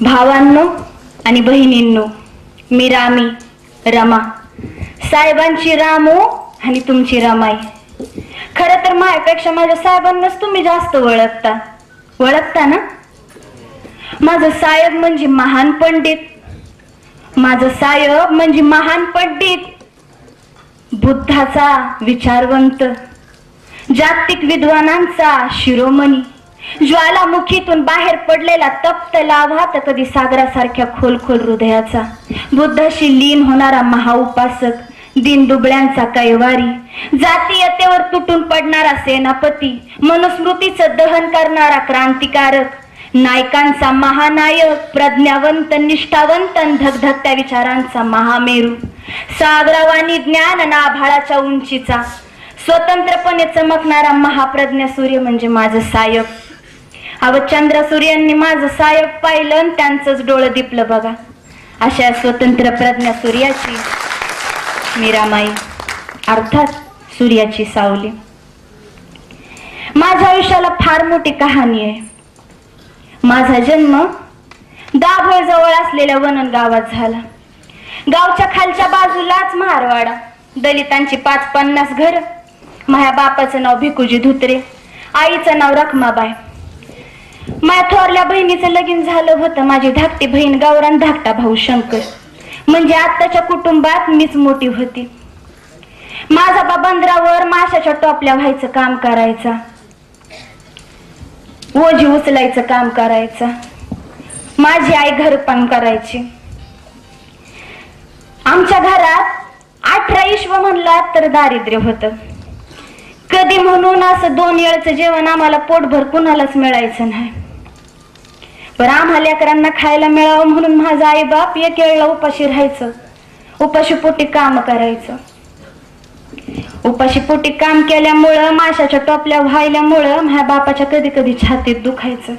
भावांनो आणि बहिणींनो, मी रामी रमा, साहेबांची रामू आणि तुमची रमाई. खरं तर माझ्यापेक्षा माझ्या साहेबांनाच तुम्ही जास्त ओळखता ना. माझं साहेब म्हणजे महान पंडित, माझं साहेब म्हणजे महान पंडित, बुद्धाचा विचारवंत, जागतिक विद्वानांचा शिरोमणी, ज्वालामुखीतून बाहेर पडलेला तप्त लाभा तर कधी सागरासारख्या खोल हृदयाचा, बुद्धाशी लीन होणारा महाउपासक, दिनदुबळ्यांचा कैवारी, जातीयतेवर तुटून पडणारा सेनापती, मनुस्मृतीचं दहन करणारा क्रांतिकारक, नायकांचा महानायक, प्रज्ञावंत, निष्ठावंत, धगधगत्या विचारांचा महामेरू, सागरावानी ज्ञान नाभाळाच्या उंचीचा, स्वतंत्रपणे चमकणारा महाप्रज्ञ सूर्य म्हणजे माझं साहेब. चंद्र सूर्यांनी माझं साहेब पाहिलं आणि त्यांचंच डोळं दिपलं बघा. अशा स्वतंत्र प्रज्ञा सूर्याची मी रमाई, अर्थात सूर्याची सावली. माझ्या आयुष्याला फार मोठी कहाणी आहे. माझा जन्म दाभोळ जवळ असलेल्या वनन गावात झाला. गावच्या खालच्या बाजूलाच महारवाडा, दलितांची 50-50 घर. माझ्या बापाचं नाव भिकुजी धुत्रे, आईचं नाव रखमाबाई. माझ्या थोरल्या बहिणीचं लगीन झालं होतं. माझी धाकटी बहीण गावरान, धाकटा भाऊ शंकर. म्हणजे आत्ताच्या कुटुंबात मीच मोठी होती. माझा बाबा बंदरावर माशाच्या टोपल्या व्हायचं काम करायचा, ओझी उचलायचं काम करायचा. माझी आई घरपण करायची. आमच्या घरात 18 इश्व म्हणला तर दारिद्र्य होतं. कधी म्हणून असं 2 वेळचं जेवण आम्हाला पोटभर कुणालाच मिळायचं नाही. पण आम्हा लेकरांना खायला मिळावं म्हणून माझा आई बाप एक वेळेला उपाशी राहायचं, उपाशी पोटी काम करायचं. उपाशी पोटी काम केल्यामुळं, माशाच्या टोपल्या व्हायल्यामुळं माझ्या बापाच्या कधी कधी छातीत दुखायचं.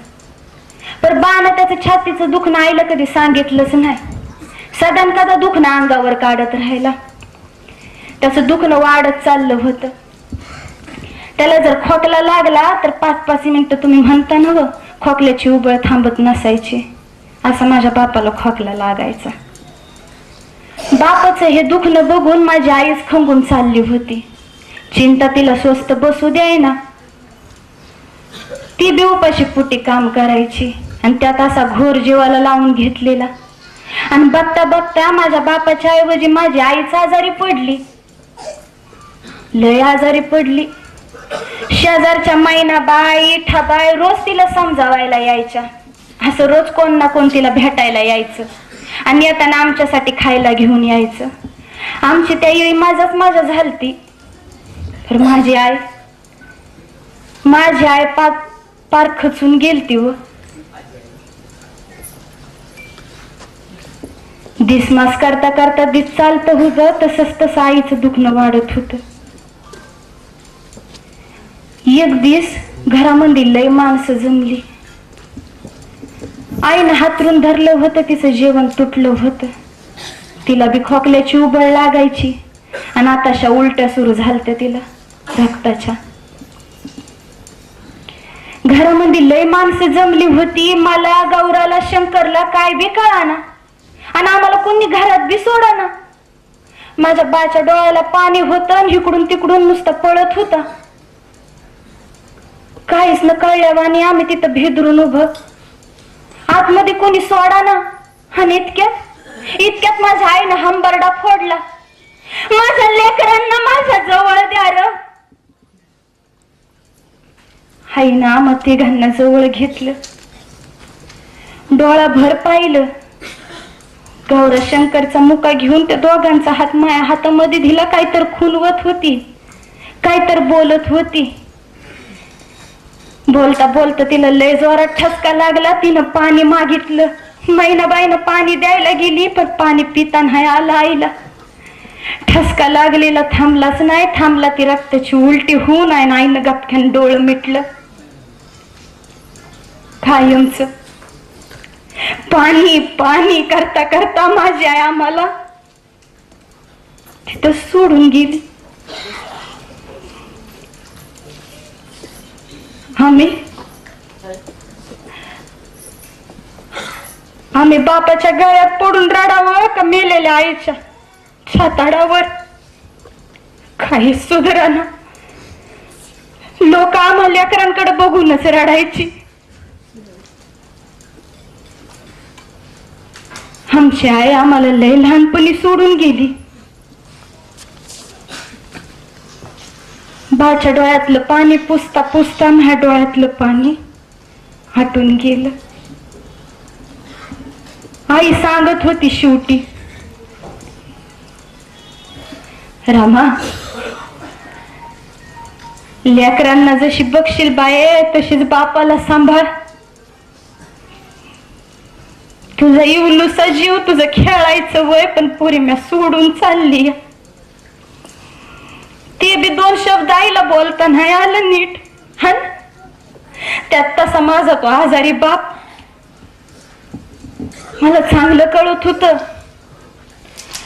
पण बानं त्याचं छातीचं दुखणं आईला कधी सांगितलंच नाही. सदान कदा दुखणं अंगावर काढत राहिला. त्याचं दुखणं वाढत चाललं होतं. त्याला जर खोकला लागला तर 5-5 मिनिटं तुम्ही म्हणता ना व, खोकल्याची उबळ थांबत नसायची. असं माझ्या बापाला खोकला लागायचा. बापाचं हे दुखणं बघून माझी आईच खंगून चालली होती. चिंता तिला स्वस्त बसू द्यायना. ती बी उपाशी पोटी काम करायची आणि त्यात असा घोर जीवाला लावून घेतलेला. आणि बघता बघता माझ्या बापाच्या ऐवजी माझी आईच आजारी पडली, लय आजारी पडली. शेजारच्या मैनाबाई, ठाबाई रोज तिला समजावायला यायच्या. असं रोज कोण ना कोण तिला भेटायला यायचं आणि येताना आमच्यासाठी खायला घेऊन यायचं. आमची त्यावेळी माझा झालती. तर माझी आई पार खचून गेलती व दिसमास करता करता दिस चालतं होतं. तसं आईचं दुखणं वाढत होतं. एक दिस घरामध्ये लय माणसं जमली. आईनं हातरून धरलं होतं. तिचं जेवण तुटलं होतं. तिला बी खोकल्याची उबळ लागायची आणि आताशा उलट्या सुरू झालत्या तिला रक्ताच्या. घरामध्ये लय माणसं जमली होती. मला, गौराला, शंकरला काय बी कळाना आणि आम्हाला कोणी घरात बी सोडाना. माझ्या बाच्या डोळ्याला पाणी होतं आणि इकडून तिकडून नुसतं पळत होता. काहीच न कळल्यावानी आम्ही तिथं भेदरून उभं. आतमध्ये कोणी सोडाना आणि इतक्यात माझ्या आईनं हंबरडा फोडला. माझ्या लेकरांना माझ्या जवळ द्या र. आईनं आम्हा तिघांना जवळ घेतलं. डोळा भर पाहिलं. गौरा शंकरचा मुका घेऊन त्या दोघांचा हात माझ्या हातामध्ये दिला. काहीतर खुलवत होती, काहीतर बोलत होती. बोलता बोलता तिला लय जोरात ठसका लागला. तिनं पाणी मागितलं. मैनाबाईनं पाणी द्यायला गेली पण पाणी पिता नाही आलं आईला. ठसका लागलेला थांबलाच नाही. थांबला ती रक्ताची उलटी होऊन आहे. आईनं गपक्यान डोळं मिटलं. कायमच पाणी पाणी करता करता माझी आई आम्हाला तिथं सोडून गेली. आम्ही आम्ही बापाच्या गळ्यात पडून रडावं का मेलेल्या आईच्या छाताडावर? काही सुधारणा. लोक आम्हाला लेकरांकडे बघूनच रडायची. आमची आई आम्हाला लय लहानपणी सोडून गेली. बाच्या डोळ्यातलं पाणी पुसता पुसता माझ्या डोळ्यातलं पाणी हटून गेलं. आई सांगत होती शेवटी, रामा, लेकरांना जशी बघशील बाये तशीच बापाला सांभाळ. तुझा इवलूसा जीव, तुझं खेळायचं वय, पण पोरी म्या सोडून चालली. ते बी 2 शब्द आईला बोलता नाही आलं नीट. हन त्यात तसा माझा तो आजारी बाप. मला चांगलं कळत होत,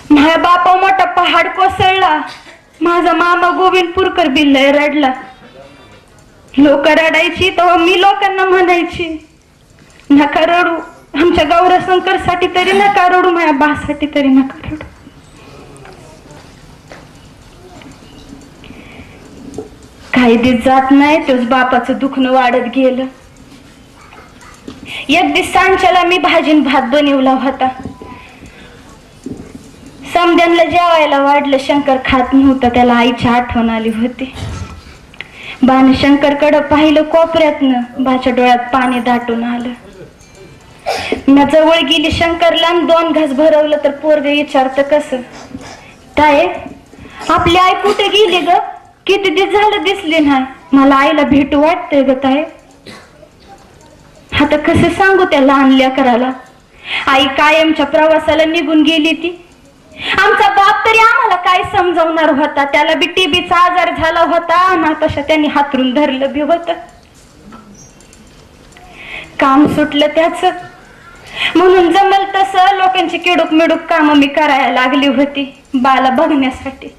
माझ्या बापा मोठा पहाड कोसळला. माझा मामा गोविंदपूरकर बी लय रडला. लोक रडायची तेव्हा मी लोकांना म्हणायची, नका रडू, आमच्या गौरशंकर साठी तरी नका रडू, माझ्या बासाठी तरी नका रडू. काही दिवस जात नाही तोच बापाचं दुखणं वाढत गेलं. एक दिवस सांच्याला मी भाजीन भात बनवला होता. समद्यांना जेवायला वाढलं. शंकर खात नव्हता, त्याला आईची आठवण आली होती. बाने शंकरकडं पाहिलं कोपऱ्यातनं. बाच्या डोळ्यात पाणी दाटून आलं. मी जवळ गेली शंकरला, 2 घास भरवलं तर पोरग विचारतं, कसं ताये आपली आई कुठे गेली ग? किती दिवस झालं दिसली नाही. मला आईला भेटू वाटतंय ग ताये. आता कसं सांगू त्या लहान लेकराला? आई कायमच्या प्रवासाला निघून गेली ती. आमचा बाप तरी आम्हाला काय समजवणार होता? त्याला बी टीबीचा आजार झाला होता ना, तशा त्यांनी हातरून धरलं बी होत. काम सुटलं त्याच, म्हणून जमल तसं लोकांची किडूक मिडूक काम मी करायला लागली होती बाला बघण्यासाठी.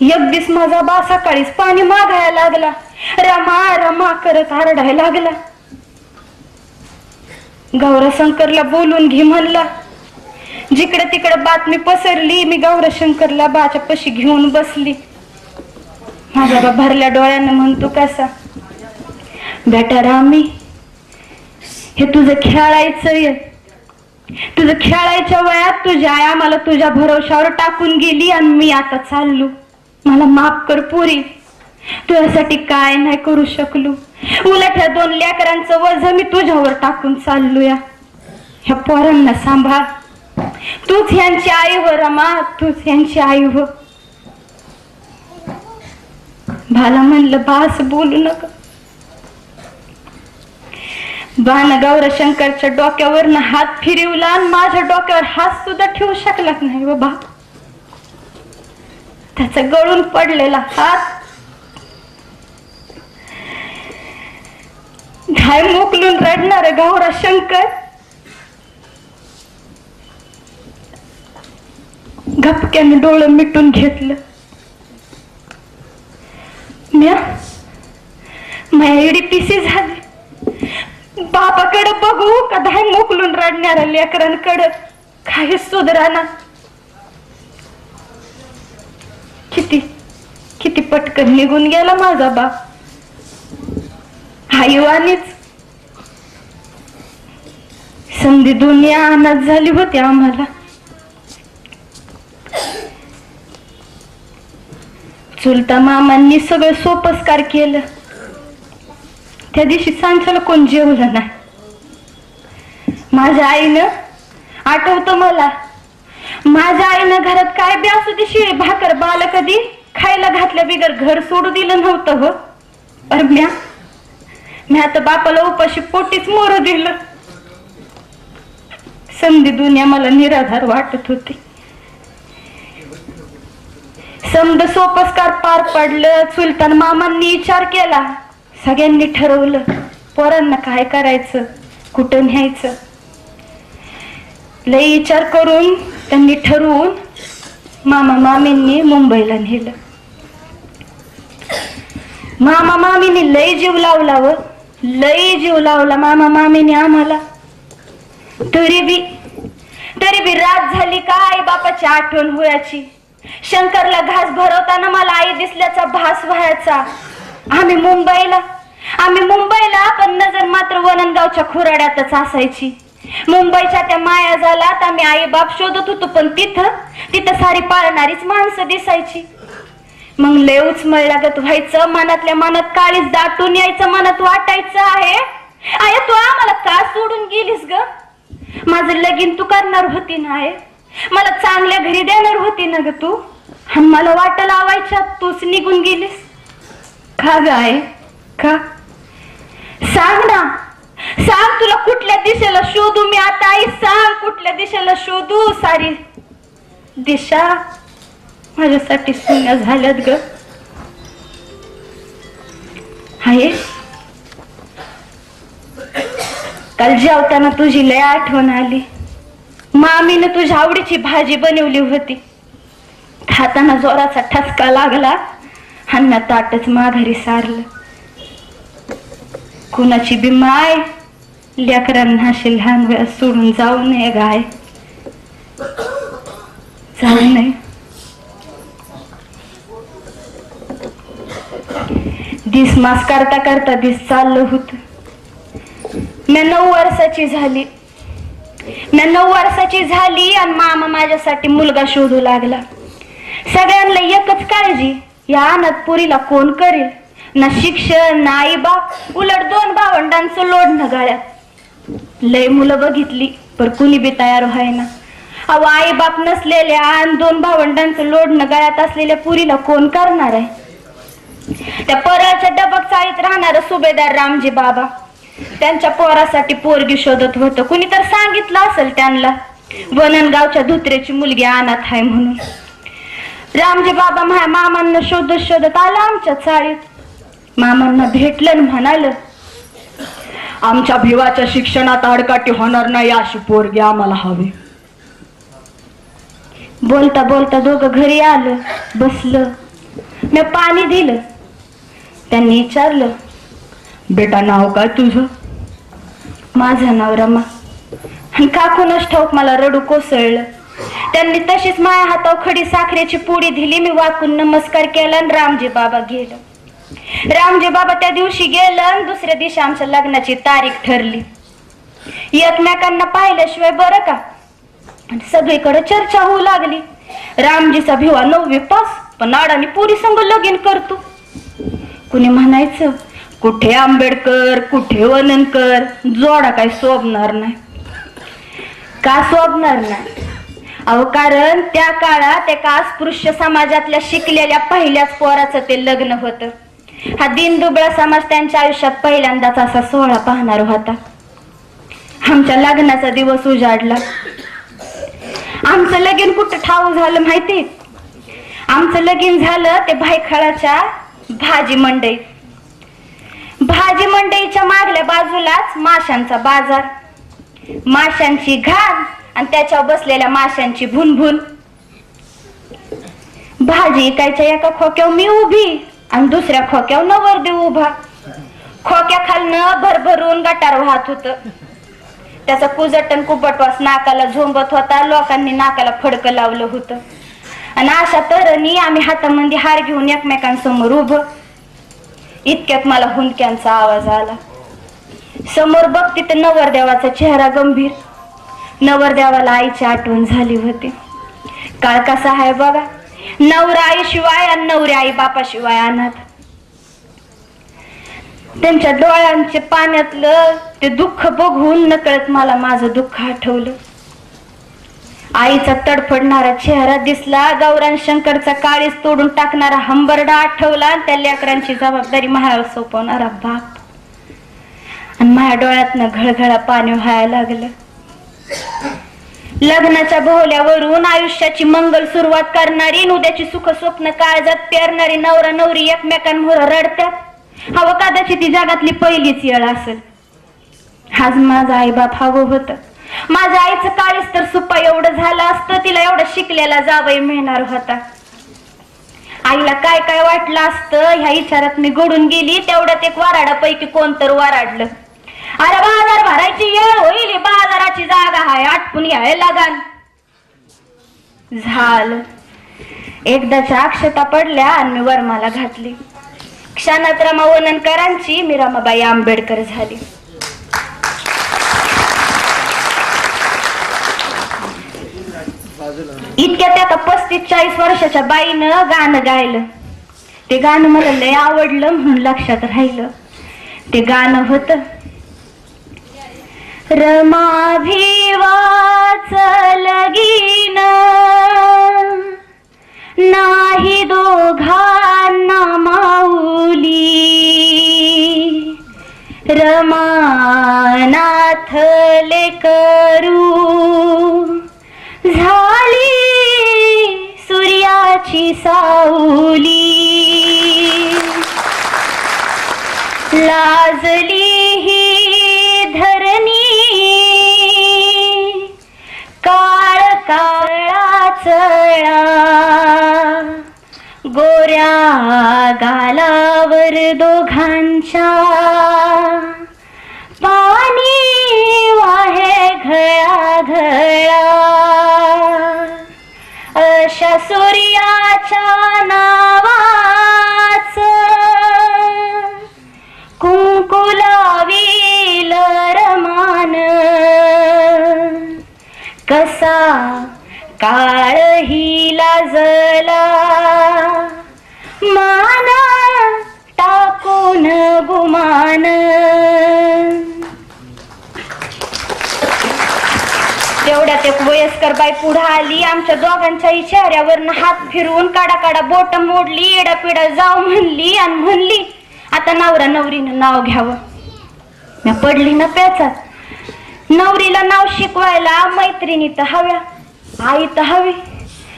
एक दिवस माझा बा सकाळीच पाणी मागायला लागला. रमा रमा करत आरडायला लागला. गौरशंकरला बोलून घे म्हणला. जिकडे तिकडे बातमी पसरली. मी गौरशंकरला बाच्या पशी घेऊन बसली. माझा बा भरल्या डोळ्यानं म्हणतो, कसा बेटा रामी, हे तुझं खेळायचं, तुझं खेळायच्या वयात तुझी आई आम्हाला तुझ्या भरोशावर टाकून गेली आणि मी आता चाललो. मला माफ कर पोरी, तुझ्यासाठी काय नाही करू शकलो. उलट ह्या 2 लेकरांचं वज मी तुझ्यावर टाकून चाललो. या ह्या पोरांना सांभाळ. तूच यांची आई हो रमा, तूच यांची आई हो. भाला म्हणलं, बास बोलू नका. बाण गौरशंकरच्या डोक्यावरनं हात फिरवला आणि माझ्या डोक्यावर हात सुद्धा ठेवू शकला नाही बाबा. त्याचा गळून पडलेला हात धाय मोकलून रडणार गौरशंकर गपक्याने डोळं मिटून घेतलं. माझ्या एडी पिसी झाली. बापाकडे बघू का धाय मोकलून रडणाऱ्या लेकरांकडे? काही सुधराना. किती किती पटकन निघून गेला माझा बाप. आईवानीच संधी दुनिया अनाथ झाली होती आम्हाला. चुलता मामांनी सगळं सोपस्कार केलं. त्या दिवशी सांच्याला कोण जेवलं नाही. माझ्या आईनं, आठवतं मला, माझ्या आईनं घरात काय बी असू दे शिळी भाकर बाला कधी खायला घातल्या बिगर घर सोडू दिलं नव्हतं हो. पण मी आता बापाला उपाशी पोटीच मोर दिलं. संधी दुनिया मला निराधार वाटत होती. समद सोपस्कार पार पडलं. चुलतान मामांनी विचार केला. सगळ्यांनी ठरवलं पोरांना काय करायचं, कुठं न्यायचं. लई विचार करून त्यांनी ठरवून मामा मामींनी मुंबईला नेलं. मामा मामींनी लई जीव लावला व लई जीव लावला मामा मामीने आम्हाला. तरी बी रात झाली का आई बापाची आठवण होयाची. शंकरला घास भरवताना मला आई दिसल्याचा भास व्हायचा. आम्ही मुंबईला पण नजर मात्र वननगावच्या खुराड्यातच असायची. मुंबईच्या त्या माया झालात आम्ही आई बाप शोधत होतो, पण तिथं सारी पाळणारीच माणसं दिसायची. मग लेऊच मळलागत व्हायचं. मनातल्या मनात काळीच दाटून यायचं. मनात वाटायचं आहे आय तू आम्हाला का सोडून गेलीस ग. माझं लगीन तू करणार होती ना, मला चांगल्या घरी देणार होती ना ग तू, आणि मला वाट लावायच्या तूच निघून गेलीस का ग आहे का. सांग ना, सांग तुला कुठल्या दिशेला शोधू मी आता आई. सांग कुठल्या दिशेला शोधू. सारी दिशा माझ्यासाठी शून्य झाल्यात ग. आहे काल जेवताना तुझी लय आठवण आली. मामीनं तुझ्या आवडीची भाजी बनवली होती. खाताना जोराचा ठसका लागला. अन्न ताटच माघारी सारलं. कुणाची बी माय लेकरांना अशी लहान वेळा सोडून जाऊ नये गाय, जाऊ नये. दिस मास करता करता दिस चाललं होत. मी 9 वर्षाची झाली आणि मामा माझ्यासाठी मुलगा शोधू लागला. सगळ्यांना एकच काळजी, या अनाथ पुरीला कोण करेल. ना शिक्षण ना आई बाप, उलट 2 भावंडांचं लोडणं गळ्यात. लय मुलं बघितली पण कुणी बी तयार व्हायना. अहो आई बाप नसलेल्या आणि 2 भावंडांचं लोडणं गळ्यात असलेल्या पुरीला कोण करणार आहे. त्या परळच्या डबक चाळीत राहणारा सुभेदार रामजी बाबा त्यांच्या पोरासाठी पोरगी शोधत होतं. कुणी तर सांगितलं असेल त्यांना वननगावच्या धुत्र्याची मुलगी अनाथ आहे म्हणून. रामजी बाबा मामांना शोधत आला आमच्या चाळीत. मामांना भेटलं म्हणाल, आमच्या भिवाच्या शिक्षणात आडकाठी होणार नाही अशी पोरगी आम्हाला हवी. बोलता बोलता दोघं घरी आलं, बसलं. मी पाणी दिलं. त्यांनी विचारलं, बेटा नाव काय तुझं. माझं नाव रमा. का कोणास ठाऊक मला रडू कोसळलं. त्यांनी तशीच माझ्या हातावर खडी साखरेची पुडी दिली. मी वाकून नमस्कार केला आणि रामजी बाबा गेलं. रामजी बाबा त्या दिवशी गेलं आणि दुसऱ्या दिवशी आमच्या लग्नाची तारीख ठरली. एकमेकांना पाहिल्याशिवाय बरं का. सगळीकडे चर्चा होऊ लागली. रामजीचा भिवा 9वी पास, पण अडाणी पुरी संग लगीन करतो. कुणी म्हणायचं कुठे आंबेडकर कुठे वननकर, जोडा काय शोभणार नाही. का शोभणार नाही. अहो कारण त्या काळात एका अस्पृश्य समाजातल्या शिकलेल्या पहिल्याच पोराचं ते लग्न होतं. हा दीनदुबळा समाज त्यांच्या आयुष्यात पहिल्यांदाच असा सोहळा पाहणार होता. आमच्या लग्नाचा दिवस उजाडला. आमचं लगीन कुठं ठाऊ झालं माहिती. आमचं लगीन झालं ते भायखळाच्या भाजी मंडईच्या मागल्या बाजूलाच माशांचा बाजार. माशांची घाण आणि त्याच्यावर बसलेल्या माशांची भुनभुन. भाजी इकायच्या एका खोक्यावर मी उभी आणि दुसऱ्या खोक्यावर नवरदेव उभा. खोक्या खालनं भरभरून गटार वाहत होत. त्याचा कुजटन कुबटवास नाकाला झोंबत होता. लोकांनी नाकाला फडकं लावलं होतं. आणि अशा तऱ्हेने आम्ही हातामध्ये हार घेऊन एकमेकांसमोर उभं. इतक्यात मला हुंदक्यांचा आवाज आला. समोर बघते तर नवरदेवाचा चेहरा गंभीर. नवरदेवाला आईची आठवण झाली होती. काळ कसा आहे बघा. नवरा आईशिवाय आणि नवरी आई बापाशिवाय अनाथ. त्यांच्या डोळ्यांचे पाण्यातलं ते दुःख बघून नकळत मला माझं दुःख आठवलं. आईचा तडफडणारा चेहरा दिसला. गौरान शंकरचा काळीज तोडून टाकणारा हंबरडा आठवला. त्या लेकरांची जबाबदारी माझ्यावर सोपवणारा बाप. आणि माझ्या डोळ्यातनं घळघळा पाणी व्हायला लागलं. लग्नाच्या बोहल्यावरून आयुष्याची मंगल सुरुवात करणारी, उद्याची सुख स्वप्न काळजात पेरणारी नवरा नवरी एकमेकांवर रडतात. हवं कदाचित ती जगातली पहिलीच येळ असेल. आज माझा आई बाप हवं होतं. माझ्या आईचं काळीच तर सुप्पा एवढं झालं असतं. तिला एवढं शिकलेला जावई मिळणार होता. आईला काय काय वाटलं असतं ह्या विचारात मी गडून गेली. तेवढ्यात एक वराडापैकी कोण तर वराडलं, अरे बाजार भरायची येळ होईल, बाजाराची जागा हाय आटपून यायला लागान. झालं. एकदाच्या अक्षता पडल्या आणि मी वर्माला घातली. क्षणात रमा वननकरांची मी रमाबाई आंबेडकर झाली. इतक्यात आता 35-40 वर्षाच्या बाईनं गाणं गायलं. ते गाणं मला लय आवडलं म्हणून लक्षात राहिलं. ते गाणं होतं, रमाभी वाचलगीन नाही दोघांना माऊली, रमानाथ लेकरू झाली सूर्याची सावली, लाजली ही धरणी काळ काळाचळा, गोऱ्या गालावर दोघांच्या पाणी वाहे घळा घळा, अशा सूर्याच्या नावाच कुंकू लावील रमान, कसा काळ ही लाजला मान टाकून गुमान. तेवढ्यात एक वयस्कर बाई पुढे आली. आमच्या दोघांच्याही चेहऱ्यावरनं हात फिरवून काडा काडा बोट मोडली, एडा पिडा जाऊ म्हणली आणि म्हणली, आता नवरा नवरीनं नाव घ्यावं. मी पडली ना प्याचात. नवरीला नाव शिकवायला मैत्रिणी तर हव्या, आई तर हवी.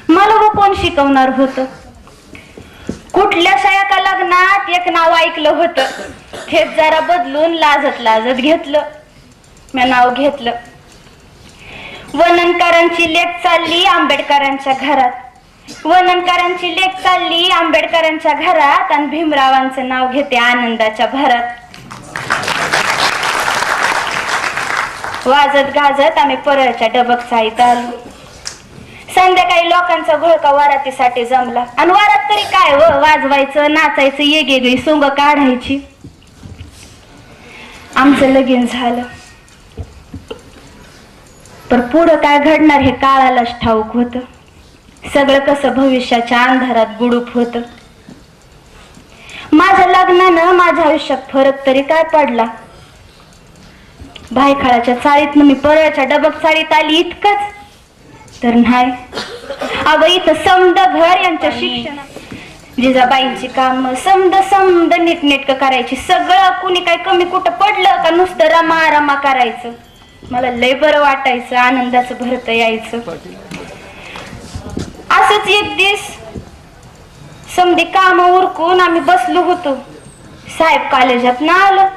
मला व कोण शिकवणार होतं? कुठल्या शाळा लग्नात एक नाव ऐकलं होतं, तेच जरा बदलून लाजत लाजत घेतलं. मी नाव घेतलं. वननकरांची लेक चालली आंबेडकरांच्या घरात, वननकरांची लेक चालली आंबेडकरांच्या घरात, आणि भीमरावांचं नाव घेते आनंदाच्या भरात. वाजत गाजत आम्ही परळच्या डबक चाळीत आलो. संध्याकाळी लोकांचा घोळका वरातीसाठी जमला. आणि वरात तरी काय वाजवायचं, नाचायचं, येगेगळी सोंग काढायची. आमचं लगीन झालं. पण पुढं काय घडणार हे काळालाच ठाऊक होतं. सगळं कसं भविष्याच्या अंधारात गुडूप होतं. माझ्या लग्नानं माझ्या आयुष्यात फरक तरी काय पडला? भायखळाच्या चाळीतनं मी परळच्या डबक चाळीत आली इतकंच तर नाही. अगं इथं समद घर यांच्या शिक्षण, जिजाबाईंची काम समद नीटनेटकं करायची. सगळं कुणी काय कमी कुठं पडलं का नुसतं रमा रमा करायचं. मला लय बरं वाटायचं, आनंदाचं भरत यायचं. असंच एक दिवस समधी काम उरकून आम्ही बसलो होतो. साहेब कॉलेजात ना आलं.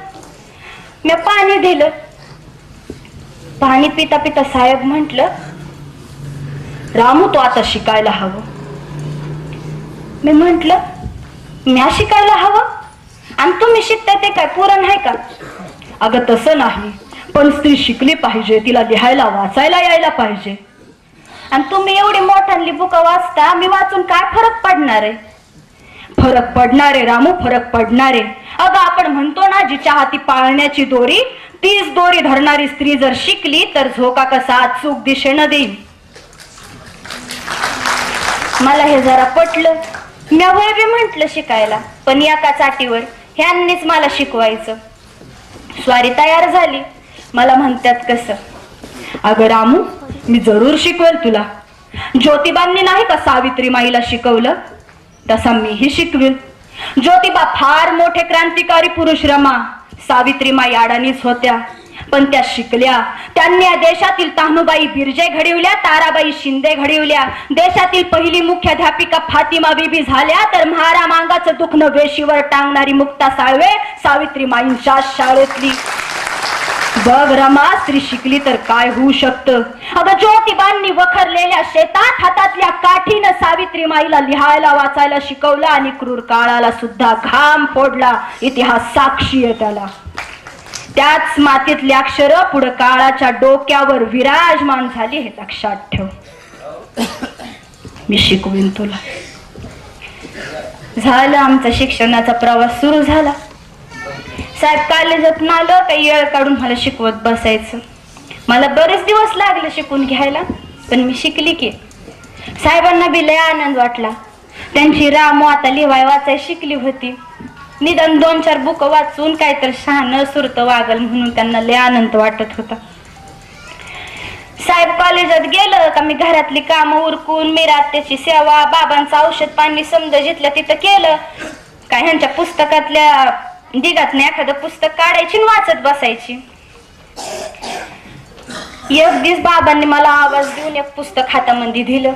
मी पाणी दिलं. पाणी पिता पिता साहेब म्हटलं, रामू तू आता शिकायला हवं. मी म्हंटल म्या शिकायला हवं आणि तुम्ही शिकता ते काय पुरण आहे का? अगं तसं नाही, पण स्त्री शिकली पाहिजे, तिला लिहायला वाचायला यायला पाहिजे. आणि तुम्ही एवढी मोठ्यांली बुक वाचता, मी वाचून काय फरक पडणार आहे? फरक पडणार आहे रामू, फरक पडणार आहे. अगं आपण म्हणतो ना, जिच्या हाती पाळण्याची दोरी तीच दोरी धरणारी स्त्री जर शिकली तर झोका कसा अचूक दिशेनं देईल. मला हे जरा पटलं. मी वय बी म्हंटल शिकायला, पण एका चाटीवर ह्यांनीच मला शिकवायचं. स्वारी तयार झाली. मला म्हणतात कसं? अगं रामू, मी जरूर शिकवेल तुला. ज्योतिबांनी नाही का सावित्रीमाईला शिकवलं, तसा मीही शिकवेल. ज्योतिबा फार मोठे क्रांतिकारी पुरुष रमा, सावित्रीमाई अडाणीच होत्या, पण त्या शिकल्या. त्यांनी या देशातील तान्हुबाई बिर्जे घडविल्या, ताराबाई शिंदे घडविल्या. देशातील पहिली मुख्याध्यापिका फातिमा बीबी झाल्या, तर म्हारा मांगाचं दुखणं वेशीवर टांगणारी मुक्ता साळवे सावित्रीमाईंच्या शाळेतली. बघ रमा, स्त्री शिकली तर काय होऊ शकतं. अगं ज्योतिबांनी वखरलेल्या शेतात हातातल्या काठीनं सावित्रीमाईला लिहायला वाचायला शिकवलं आणि क्रूर काळाला सुद्धा घाम फोडला. इतिहास साक्षी आहे त्याला. त्याच मातीतली अक्षर पुढे काळाच्या डोक्यावर विराजमान झाली हे लक्षात ठेव. मी शिकवीन तुला. झालं आमचा शिक्षणाचा प्रवास सुरू झाला. साहेब कॉलेजातून आलं काही येळ काढून मला शिकवत बसायचं. मला बरेच दिवस लागले शिकून घ्यायला, पण मी शिकली की. साहेबांना बी लय आनंद वाटला. त्यांची रामू आता लिहाय वाचाय शिकली होती. निदान 2-4 बुक वाचून काहीतरी शहाणं सुरत वागल म्हणून त्यांना लय आनंद वाटत होता. साहेब कॉलेजात गेलं का मी घरातली कामं उरकून त्याची सेवा, बाबांचं औषध पाणी समजा जिथल्या तिथं केलं काय ह्यांच्या पुस्तकातल्या दिगातनं एखादं पुस्तक काढायची आणि वाचत बसायची. एक दिवस बाबांनी मला आवाज देऊन एक पुस्तक हातामध्ये दिलं.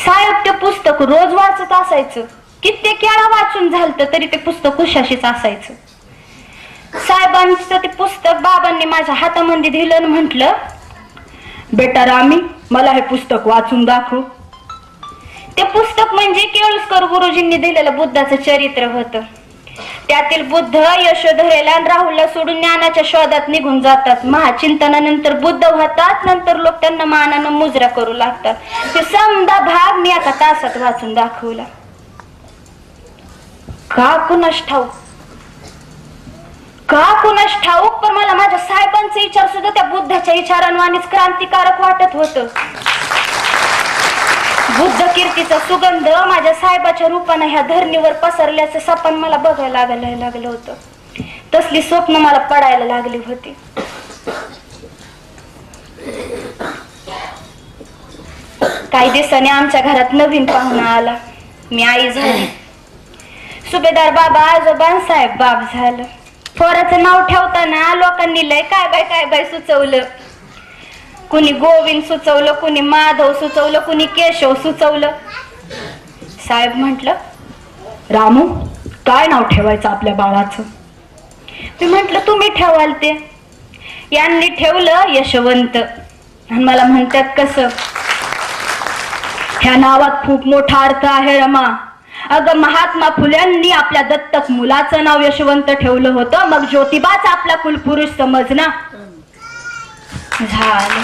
साहेब ते पुस्तक रोज वाचत असायचं. कित्येक वेळा वाचून झालं तरी ते पुस्तक उशाशीच असायचं. साहेबांचं ते पुस्तक बाबांनी माझ्या हातामध्ये दिलं आणि म्हटलं, बेटा रामी मला हे पुस्तक वाचून दाखव. ते पुस्तक म्हणजे केळुसकर गुरुजींनी दिलेलं बुद्धाचं चरित्र होतं. त्यातील बुद्ध यशोधरेला आणि राहुलला सोडून ज्ञानाच्या शोधात निघून जातात. महाचिंतनानंतर बुद्ध होतात. नंतर लोक त्यांना मानानं मुजरा करू लागतात. ते समजा भाग मी एका तासात वाचून दाखवला. का कुणास ठाऊक पण मला माझ्या साहेबांचे विचार सुद्धा त्या बुद्धाच्या विचारांवानीच क्रांतिकारक वाटत होतं. बुद्ध कीर्तीचा सुगंध माझ्या साहेबाच्या रूपाने ह्या धरणीवर पसरल्याचं सपन मला बघायला लागलं होतं. तसली स्वप्न मला पडायला लागली होती. काही दिवसांनी आमच्या घरात नवीन पाहुणा आला. मी आई झाली. सुभेदार बाबा आजोबा साहेब बाप झालं. पोराचं नाव ठेवताना लोकांनी लय काय बाय सुचवलं. कुणी गोविंद सुचवलं, कुणी माधव सुचवलं, कुणी केशव सुचवलं. साहेब म्हटलं, रामू काय नाव ठेवायचं आपल्या बाळाचं? मी म्हटलं तुम्ही ठेवाल ते. यांनी ठेवलं यशवंत. आणि मला म्हणतात कसं, ह्या नावात खूप मोठा अर्थ आहे रमा. अगं महात्मा फुल्यांनी आपल्या दत्तक मुलाचं नाव यशवंत ठेवलं होतं. मग ज्योतिबाच आपला कुलपुरुष समज ना. झालं.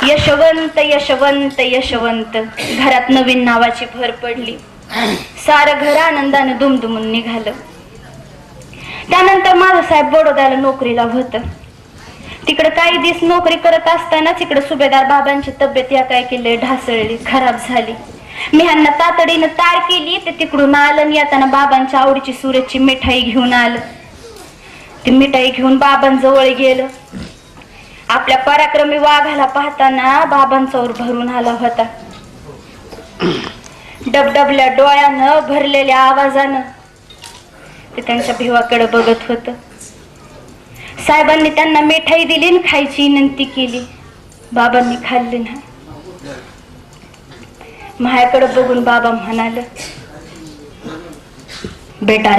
यशवंत यशवंत यशवंत. घरात नवीन नावाची भर पडली. सारं घर आनंदानं दुमदुमून निघालं. त्यानंतर माझं साहेब बडोद्याला नोकरीला होतं. तिकडे काही दिवस नोकरी करत असतानाच इकडे सुभेदार बाबांची तब्येत या काय केली ढासळली, खराब झाली. मी ह्यांना तातडीनं तार केली. ते तिकडून आलं आणि येताना बाबांच्या आवडीची सुरेची मिठाई घेऊन आलं. ती मिठाई घेऊन बाबांजवळ गेलं. आपल्या पराक्रमी वाघाला पाहताना बाबांचा ओर भरून आला होता. डबडबल्या डोळ्यानं भरलेल्या आवाजानं ते त्यांच्या भिवाकडे बघत होत. साहेबांनी त्यांना मिठाई दिली आणि खायची विनंती केली. बाबांनी खाल्ली ना. माझ्याकडे बघून बाबा म्हणाल, बेटा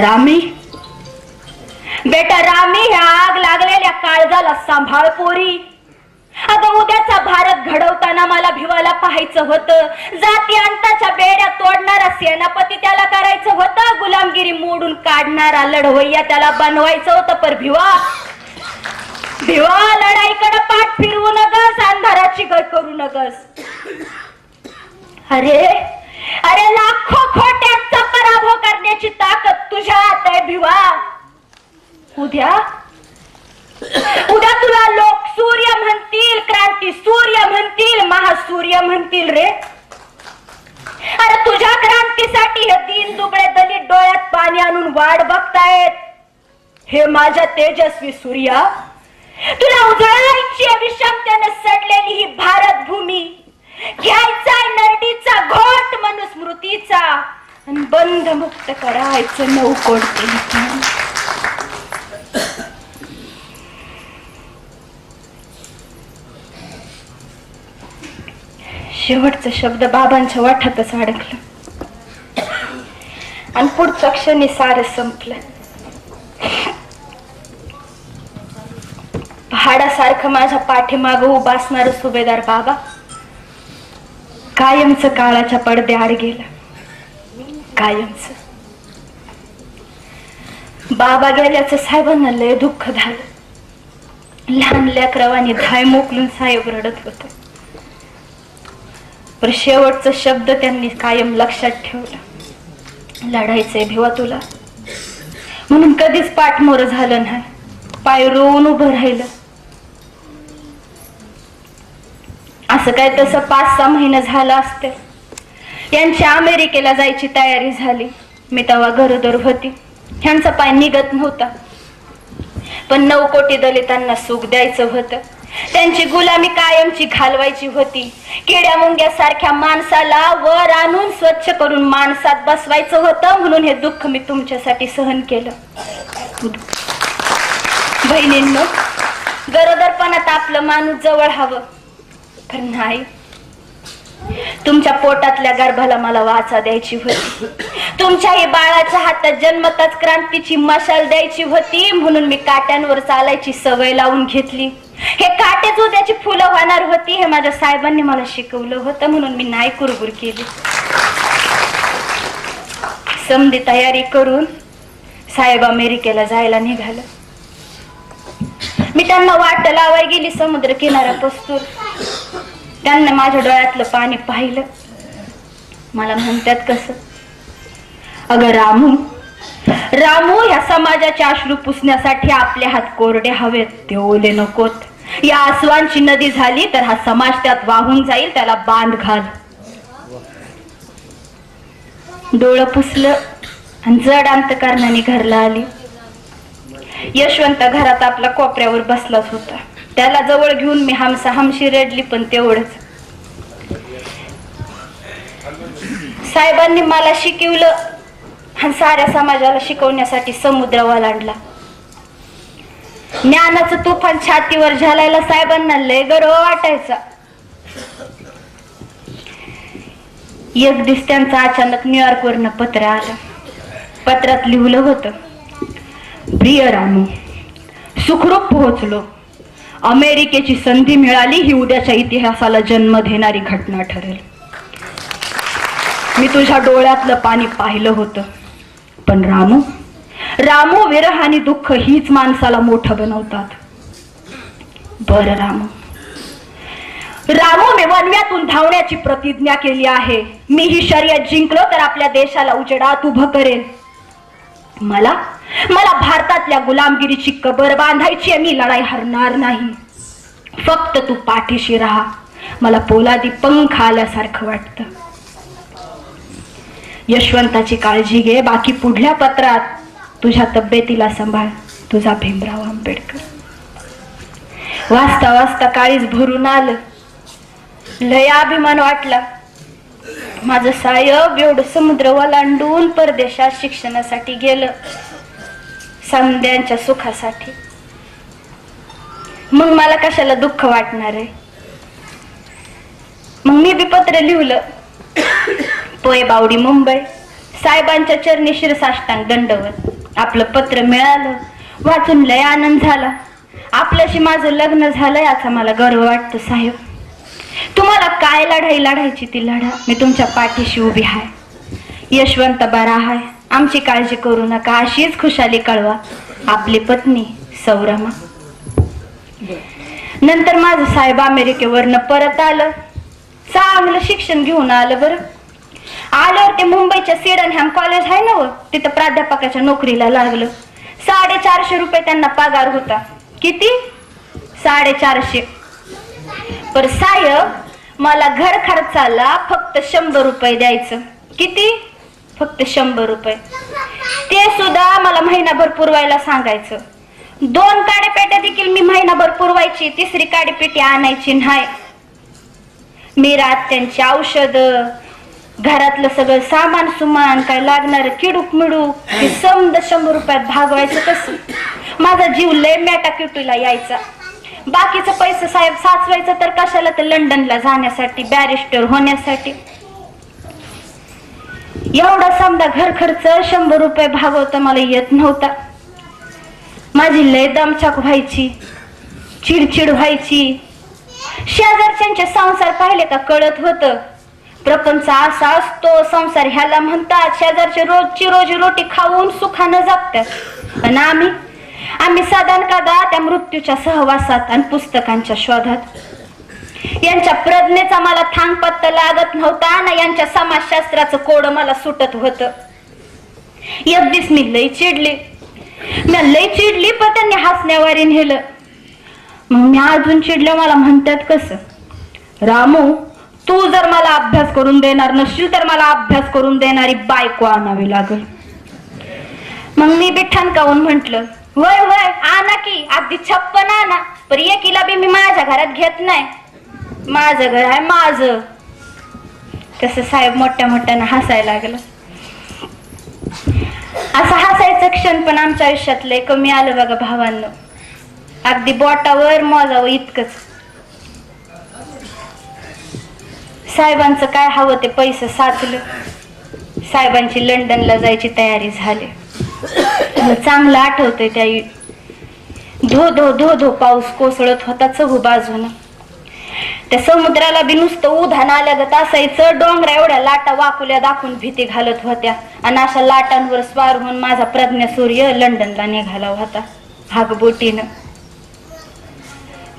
रामी ह्या आग लागलेल्या काळजाला सांभाळ पोरी. अगं उद्याचा भारत घडवताना मला भिवाला पाहायचं होतं. जाती अंताच्या बेड्या तोडणारा सेनापती त्याला करायचं होतं. गुलामगिरी मोडून काढणारा लढवय्या त्याला बनवायचं होतं. पर भिवा लढाईकडे पाठ फिरवू नगस, अंधाराची गळ करू नगस. अरे लाखो खोट्यांचा पराभव करण्याची ताकद तुझ्या हात आहे भिवा. उद्या तुला लोक सूर्य म्हणतील, क्रांती सूर्य म्हणतील, महासूर्य म्हणतील रे. अरे तुझ्या क्रांतीसाठी हे दीन दुबळे दलित डोळ्यात पाणी आणून वाट बघतायत. हे माझ्या तेजस्वी सूर्या, तुला उजळायची विषमतेने सडलेली ही भारत भूमी. घ्यायचा नरडीचा घोट मनुस्मृतीचा आणि बंध मुक्त करायचं नौकोडते. शेवटचा शब्द बाबांच्या वाटातच अडकलं आणि पुढच्या क्षणी सारं संपलं. पहाडासारखं माझ्या पाठीमाग उभा असणारं सुभेदार बाबा कायमचं काळाच्या पडद्याआड गेलं. कायमचं. बाबा गेल्याचं साहेबांना लय दुःख झालं. लहान लेकरावानी धाय मोकलून साहेब रडत होते. पण शेवटचा शब्द त्यांनी कायम लक्षात ठेवला, लढायचंय भिवा तुला. म्हणून कधीच पाठमोर झालं नाही, पाय रोवून उभं राहिलं. असं काय तसं 5-6 महिने झालं असते. यांच्या अमेरिकेला जायची तयारी झाली. मी तेव्हा गरोदर होती. ह्यांचा पाय निघत नव्हता. पण 9 कोटी दलितांना सुख द्यायचं होतं. त्यांची गुलामी कायमची घालवायची होती. किड्या मुंग्यासारख्या माणसाला वर आणून स्वच्छ करून माणसात बसवायचं होतं. म्हणून हे दुःख मी तुमच्यासाठी सहन केलं. बहिणींनो, गरोदरपणात आपलं माणूस जवळ हवं, पण नाही. तुमच्या पोटातल्या गर्भाला मला वाचा द्यायची होती. तुमच्याही बाळाच्या हातात जन्मताच क्रांतीची मशाल द्यायची होती. म्हणून मी काट्यांवर चालायची सवय लावून घेतली. हे काटेच उद्याची फुलं होणार होती हे माझ्या साहेबांनी मला शिकवलं होतं. म्हणून मी नाही कुरबुर केली. समधी तयारी करून साहेब अमेरिकेला जायला निघालं. मी त्यांना वाट लावाय गेली समुद्र किनाऱ्यापासून. त्यांना माझ्या डोळ्यातलं पाणी पाहिलं. मला म्हणतात कसं, अगं रामू, रामू, ह्या समाजाचे अश्रू पुसण्यासाठी आपले हात कोरडे हवेत, ते ओले नकोत. या आसवांची नदी झाली तर हा समाज त्यात वाहून जाईल, त्याला बांध घाल. डोळं पुसलं आणि जड अंतकरणाने घरला आली. यशवंत घरात आपला कोपऱ्यावर बसलाच होता. त्याला जवळ घेऊन मी हमशी रडली. पण तेवढंच. साहेबांनी मला शिकवलं आणि साऱ्या समाजाला शिकवण्यासाठी समुद्र ओलांडला. ज्ञानाचं तुफान छातीवर झालायला साहेबांना लय गर्व वाटायचा. एक दिवस त्यांचं अचानक न्यूयॉर्क वरनं पत्र आलं. पत्रात लिहिलं होतं, प्रिय रामू, सुखरूप पोहोचलो. अमेरिकेची संधी मिळाली ही उद्याच्या इतिहासाला जन्म देणारी घटना ठरेल. मी तुझ्या डोळ्यातलं पाणी पाहिलं होतं. पण रामू, रामू, विरह आणि दुःख हीच माणसाला मोठं बनवतात. बरं रामू, रामू, मी वनव्यातून धावण्याची प्रतिज्ञा केली आहे. मी ही शर्यत जिंकलो तर आपल्या देशाला उजेडात उभं करेन. मला भारतातल्या गुलामगिरीची कबर बांधायची आहे. मी लढाई हरणार नाही. फक्त तू पाठीशी राहा. मला पोलादी पंख आल्यासारखं वाटतं. यशवंताची काळजी घे. बाकी पुढल्या पत्रात तुझ्या तब्येतीला सांभाळ. तुझा भीमराव आंबेडकर. वाचता वाचता काळीच भरून आलं. लय अभिमान वाटला. माझं साहेब एवढं समुद्र ओलांडून परदेशात शिक्षणासाठी गेलं, समद्यांच्या सुखासाठी. मग मला कशाला दुःख वाटणार आहे. मग मी बी पत्र लिहिलं. पोय बावडी, मुंबई. साहेबांच्या चरणी शिरसाष्टांग दंडवत. आपलं पत्र मिळालं. वाचून लय आनंद झाला. आपल्याशी माझं लग्न झालं याचा मला गर्व वाटतो. साहेब, तुम्हाला काय लढाई लढायची ती लढा. मी तुमच्या पाठीशी उभी आहे. यशवंत बरा आहे. आमची काळजी करू नका. अशीच खुशाली कळवा. आपली पत्नी सौरमा. नंतर माझं साहेब अमेरिकेवरनं परत आलं. चांगलं शिक्षण घेऊन आलं. बरं, आल्यावर ते मुंबईच्या सिडनहॅम कॉलेज आहे ना, तिथं प्राध्यापकाच्या नोकरीला लागलं. 450 रुपये त्यांना पगार होता. किती? 450. पर साहेब मला घर खर्चाला फक्त 100 रुपये द्यायचं. किती? फक्त 100 रुपये. ते सुद्धा मला महिनाभर पुरवायला सांगायचं. 2 काडेपेट्या देखील मी महिनाभर पुरवायची. 3री काडेपेटी आणायची नाही. मी रात त्यांची औषध, घरातलं सगळं सामान सुमान, काय लागणार किडूक मिडूक, हे समद 100 रुपयात भागवायचं. कसं माझा जीव लय मेटाक्युटीला यायचा. बाकीचं पैसे साहेब साचवायचं तर कशाला, तर लंडनला जाण्यासाठी, बॅरिस्टर होण्यासाठी. एवढा समजा घर खर्च 100 रुपये भागवता मला येत नव्हता. माझी लय दमछाक व्हायची, चिडचिड व्हायची. शेजारच्यांचे संसार पाहिले का कळत होतं. प्रपंच असा असतो, संसार ह्याला म्हणतात. शेजारचे रोजची रोजी रोटी खाऊन सुखानं जगतात. आणि आम्ही साधारण कदा त्या मृत्यूच्या सहवासात आणि पुस्तकांच्या शोधात. यांच्या प्रज्ञेचा मला थांगपत्ता लागत नव्हता ना यांच्या समाजशास्त्राचं कोड मला सुटत होतं. एक दिवस मी लई चिडली पण त्यांनी हसण्यावारी नेलं. मग मी अजून चिडले. मला म्हणतात कसं, रामू तू जर मला अभ्यास करून देणार नसशील तर मला अभ्यास करून देणारी बायको आणावी लागल. मग मी बी ठणकावून म्हंटल, वय वय आणा की, अगदी 56 आणा, पण एकीला बी मी माझ्या घरात घेत नाही, माझं घर आहे माझं. तसं साहेब मोठ्या मोठ्यानं हसायला लागलं. असं हसायचं क्षण पण आमच्या आयुष्यात लय कमी आलं बघा भावांनो. अगदी बोटावर मोजावं इतकंच. साहेबांचं काय हवं ते पैसे साचलं. साहेबांची लंडनला जायची तयारी झाली. चांगलं आठवतंय त्या धो धो पाऊस कोसळत होता चहू बाजून. त्या समुद्राला बी नुसतं उधाण आल्यागत असायचं. डोंगरा एवढ्या लाटा वाकुल्या दाखवून भीती घालत होत्या आणि अशा लाटांवर स्वार होऊन माझा प्रज्ञा सूर्य लंडनला निघाला होता हागबोटीनं.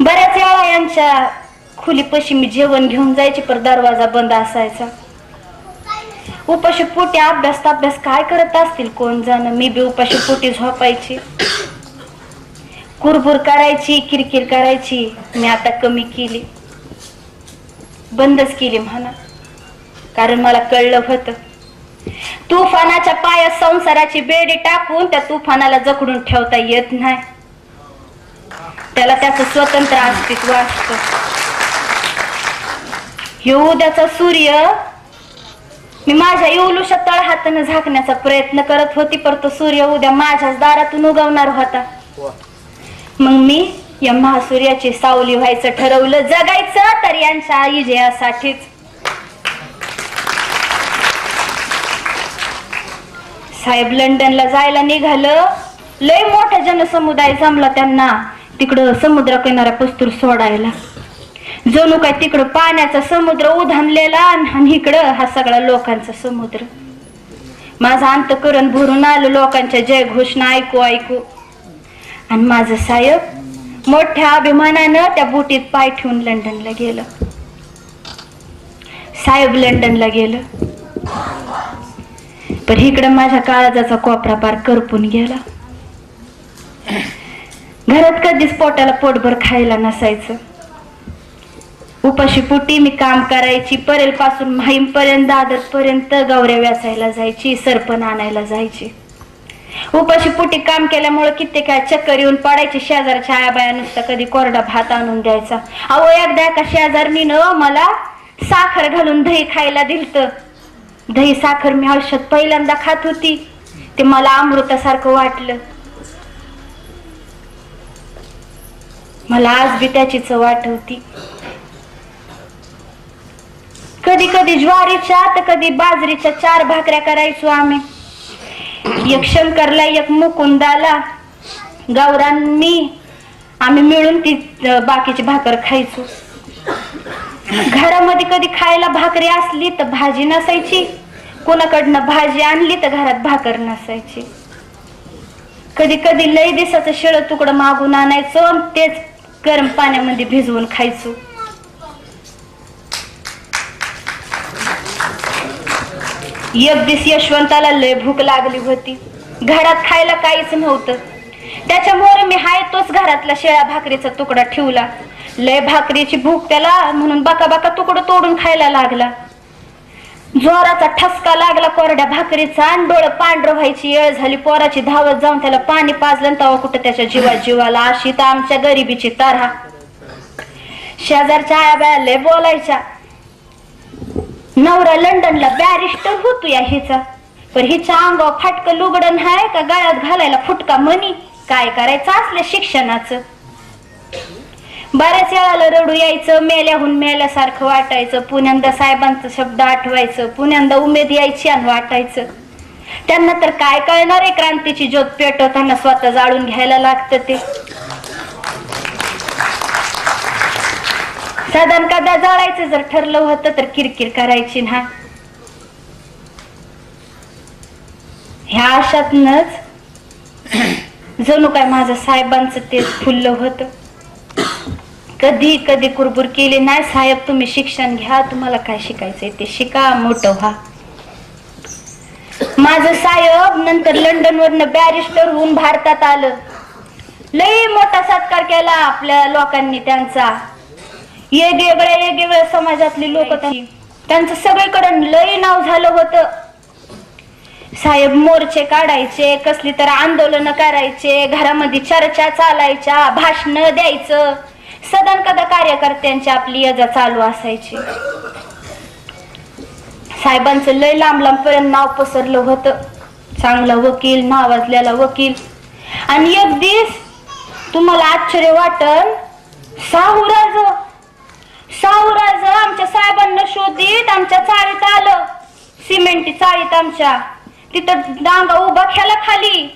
बऱ्याच वेळा यांच्या खोलीपाशी मी जेवण घेऊन जायचे पण दरवाजा बंद असायचा. उपाशी पोटी अभ्यास काय करत असतील कोण जाणं. मी बी उपाशी पोटी झोपायची, कुरबुर करायची, किरकिर करायची. मी आता कमी केली, बंदच केली म्हणा. कारण मला कळलं होतं तुफानाच्या पायात संसाराची बेडी टाकून त्या तुफानाला जखडून ठेवता येत नाही. त्याला त्याचं स्वतंत्र अस्तित्व असतं. हे उद्याचा सूर्य मी माझ्या येऊलुशा तळहातानं झाकण्याचा प्रयत्न करत होती, पर तो सूर्य उद्या माझ्याच दारातून उगवणार होता. मग मी या महासूर्याची सावली व्हायचं ठरवलं. जगायचं तर यांच्या विजयासाठीच. साहेब लंडनला जायला निघालं. लय मोठा जनसमुदाय जमला त्यांना तिकडं समुद्र किनारा पस्तूर सोडायला. जणू काय तिकडं पाण्याचा समुद्र उधाणलेला आणि इकडं हा सगळा लोकांचा समुद्र. माझं अंतःकरण भरून आलं लोकांच्या जय घोषणा ऐकू आणि माझं साहेब मोठ्या अभिमानानं त्या बोटीत पाय ठेवून लंडनला गेलं. साहेब लंडनला गेलं पण इकडं माझ्या काळजाचा कोपरा पार करपून गेला. घरात कधीच पोटाला पोटभर खायला नसायचं. उपाशी पोटी मी काम करायची. परेल पासून माहीम पर्यंत दादर पर्यंत गौऱ्या व्यासायला जायची, सरपण आणायला जायची. उपाशी पोटी काम केल्यामुळे कित्येक चक्कर येऊन पडायची. शेजारच्या आयाबाया नुसता कधी कोरडा भात आणून द्यायचा. अहो एकदा एका शेजारणीनं मला साखर घालून दही खायला दिलत. दही साखर मी आयुष्यात पहिल्यांदा खात होती. ते मला अमृतासारखं वाटलं. मला आज बी त्याची चव आठवती. कधी कधी ज्वारीच्या तर कधी बाजरीच्या 4 भाकऱ्या करायचो आम्ही. एक शंकरला, एक मुकुंदाला, गौरान मी, आम्ही मिळून ती बाकीची भाकर खायचो. घरामध्ये कधी खायला भाकरी असली तर भाजी नसायची. कोणाकडनं भाजी आणली तर घरात भाकर नसायची. कधी कधी लई दिवसाचं शिळ तुकडं मागून आणायचो, तेच गरम पाण्यामध्ये भिजवून खायचो. एक दिवस यशवंताला लय भूक लागली होती. घरात खायला काहीच नव्हतं. त्याच्यामुळे मी हाय तोच घरातला शेळ्या भाकरीचा तुकडा ठेवला. लय भाकरीची भूक त्याला म्हणून बाका बाका तुकडं तोडून खायला लागला. जोराचा ठसका लागला कोरड्या भाकरीचा आणि डोळं पांढरं व्हायची वेळ झाली. पोराची धावत जाऊन त्याला पाणी पाजलं. तेव्हा कुठं त्याच्या जीवाला अशी तर आमच्या गरिबीची तऱ्हा. शेजारच्या आयाबाया लय बोलायच्या, नवरा लंडनला बॅरिस्टर होतो या हिचा, पण हिच्या अंगावर फाटकं लुगडण हाय का गळ्यात घालायला फुटका मनी. काय करायचं असल्या शिक्षणाचं. बऱ्याच वेळाला रडू यायचं. मेल्याहून मेल्यासारखं वाटायचं. पुण्यांदा साहेबांचं शब्द आठवायचं. पुण्यांदा उमेद यायची आणि वाटायचं. त्यांना तर काय कळणार आहे क्रांतीची ज्योत पेटवताना स्वतः जाळून घ्यायला लागतं ते. साधारण कदा जाळायचं जर ठरलं होतं तर किरकिर करायची ना. ह्या अशातनच जणू काय माझं साहेबांचं तेच फुललं होतं. कधी कधी कुरबुर केली, नाही साहेब तुम्ही शिक्षण घ्या, तुम्हाला काय शिकायचंय ते शिका, मोठं व्हा. माझं साहेब नंतर लंडन वरनं बॅरिस्टर होऊन भारतात आलं. लई मोठा सत्कार केला आपल्या लोकांनी त्यांचा. वेगवेगळ्या समाजातली लोक त्यांचं सगळीकडे लई नाव झालं होतं. साहेब मोर्चे काढायचे, कसली तर आंदोलन करायचे, घरामध्ये चर्चा चालायच्या, भाषण द्यायचं, सदन कदा कार्यकर्त्यांची आपली यजा चालू असायची. साहेबांचं लय लांब लांब पर्यंत नाव पसरलं होतं. चांगला वकील, नावाजलेला वकील. आणि एक दिवस तुम्हाला आश्चर्य वाटल, साहुराज आमच्या साहेबांना शोधित आमच्या चाळीत आलं. सिमेंटी चाळीत आमच्या तिथं डांगा उभा केला खाली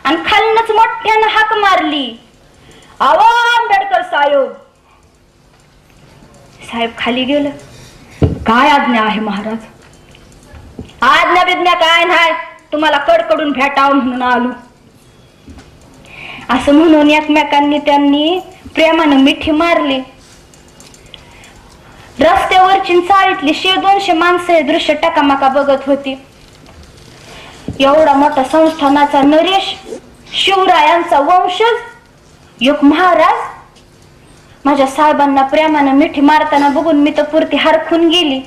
आणि खालनच मोठ्यानं हाक मारली, आवा आंबेडकर साहेब. साहेब खाली गेलं. काय आज्ञा आहे महाराज? आज्ञा बिज्ञा काय नाही, तुम्हाला कडकडून भेटावं म्हणून आलो. असं म्हणून एकमेकांनी त्यांनी प्रेमानं मिठी मारली. रस्त्यावरची चाळीतली 100-200 माणसं हे दृश्य टकामका बघत होती. एवढा मोठा संस्थानाचा नरेश, शिवरायांचा वंशज एक महाराज माझ्या साहेबांना प्रेमानं मिठी मारताना बघून मी तर पुरती हरखून गेली.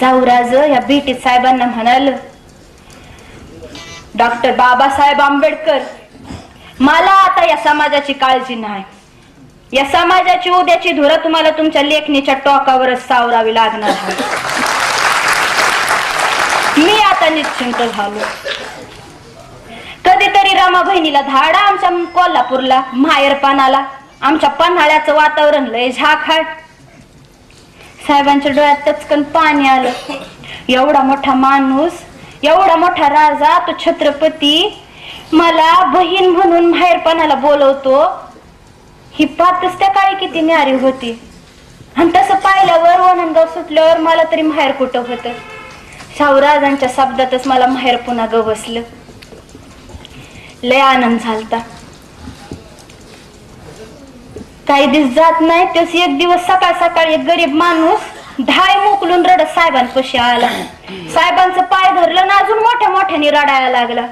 सावराज या भेटीत साहेबांना म्हणाल, डॉक्टर बाबासाहेब आंबेडकर, मला आता या समाजाची काळजी नाही. या समाजाची उद्याची धुरा तुम्हाला तुमच्या लेखणीच्या टोकावरच सावरावी लागणार आहे. मी आता निश्चिंत झालो. कधीतरी रमा बहिणीला धाडा आमच्या कोल्हापूरला माहेरपणाला. आमच्या पन्हाळ्याचं वातावरण लय झाक आहे. साहेबांच्या डोळ्यात टचकन पाणी आलं. एवढा मोठा माणूस, एवढा मोठा राजा, तो छत्रपती मला बहीण म्हणून माहेरपणाला बोलवतो. ही पातच त्या काळी किती न्यारी होती. आणि तसं पाहिल्यावर वनंगाव सुटल्यावर मला तरी माहेर कुठं होतं. शाहूराजांच्या शब्दातच मला माहेर पुन्हा गवसलं. लय आनंद झालता. काही दिवस जात नाही तस एक दिवस सकाळ सकाळी एक गरीब माणूस धाय मोकलून रडत साहेबांपाशी आला. साहेबांचं पाय धरलं ना अजून मोठ्या मोठ्याने रडायला लागला.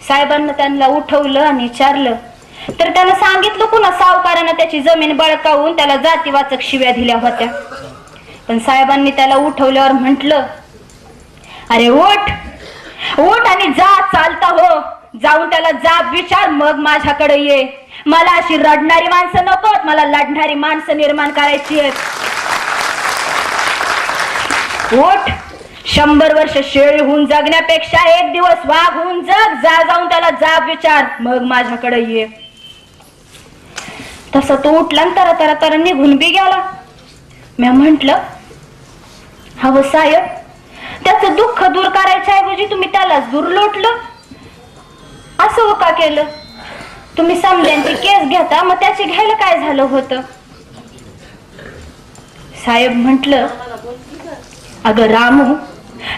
साहेबांना त्यांना उठवलं आणि विचारलं तर त्यानं सांगितलं पुन्हा सावकारानं त्याची जमीन बळकावून त्याला जातीवाचक शिव्या दिल्या होत्या. पण साहेबांनी त्याला उठवल्यावर म्हटलं, अरे उठ उठ आणि जा, चालता हो. जाऊन त्याला जाब विचार, मग माझ्याकडे ये. मला अशी रडणारी माणसं नकोत, मला लढणारी माणसं निर्माण करायची आहेत. उठ, 100 वर्ष शेळी होऊन जगण्यापेक्षा एक दिवस वाघ होऊन जग. जा, जाऊन त्याला जाब विचार, मग माझ्याकडे ये. तसं तो उठला तर तर निघून बी गेला. मी म्हंटल, हवं साहेब, त्याचं दुःख दूर करायच्या ऐवजी तुम्ही त्यालाच दूर लोटलं. असं का केलं? तुम्ही समद्यांची केस घेता, मग त्याची घ्यायला काय झालं होतं? साहेब म्हंटल, अगं रामू,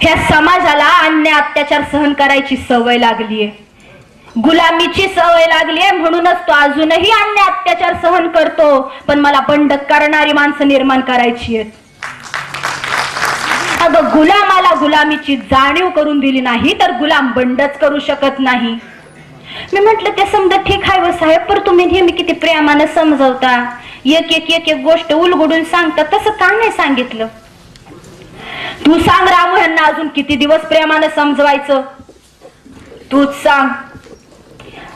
ह्या समाजाला अन्याय अत्याचार सहन करायची सवय लागलीये, गुलामीची सवय लागलीये, म्हणूनच तो अजूनही अन्याय अत्याचार सहन करतो. पण मला बंड करणारी माणसं निर्माण करायची आहेत. अगं गुलामाला गुलामीची जाणीव करून दिली नाही तर गुलाम बंडच करू शकत नाही. मी म्हटलं ते समजा ठीक आहे व साहेब, पण तुम्ही नेहमी किती प्रेमानं समजवता, एक एक एक एक गोष्ट उलगडून सांगता, तसं का नाही सांगितलं? तू सांग रामू, यांना अजून किती दिवस प्रेमानं समजवायचं? तूच सांग.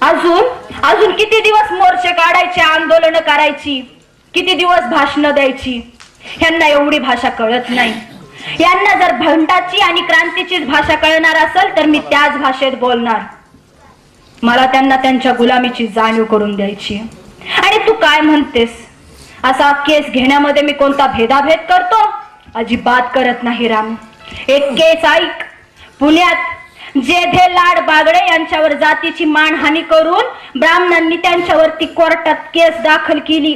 अजून किती दिवस मोर्चे काढायचे, आंदोलन करायची, किती दिवस भाषण द्यायची? यांना एवढी भाषा कळत नाही. यांना जर भंडाची आणि क्रांतीचीच भाषा कळणार असेल तर मी त्याच भाषेत बोलणार. मला त्यांना त्यांच्या गुलामीची जाणीव करून द्यायची. आणि तू काय म्हणतेस, असा केस घेण्यामध्ये मी कोणता भेदाभेद करतो? अजिबात करत नाही राम. एक केस ऐक. पुण्यात जेधे लाड बागडे यांच्यावर जातीची मानहानी करून ब्राह्मणांनी त्यांच्यावरती कोर्टात केस दाखल केली.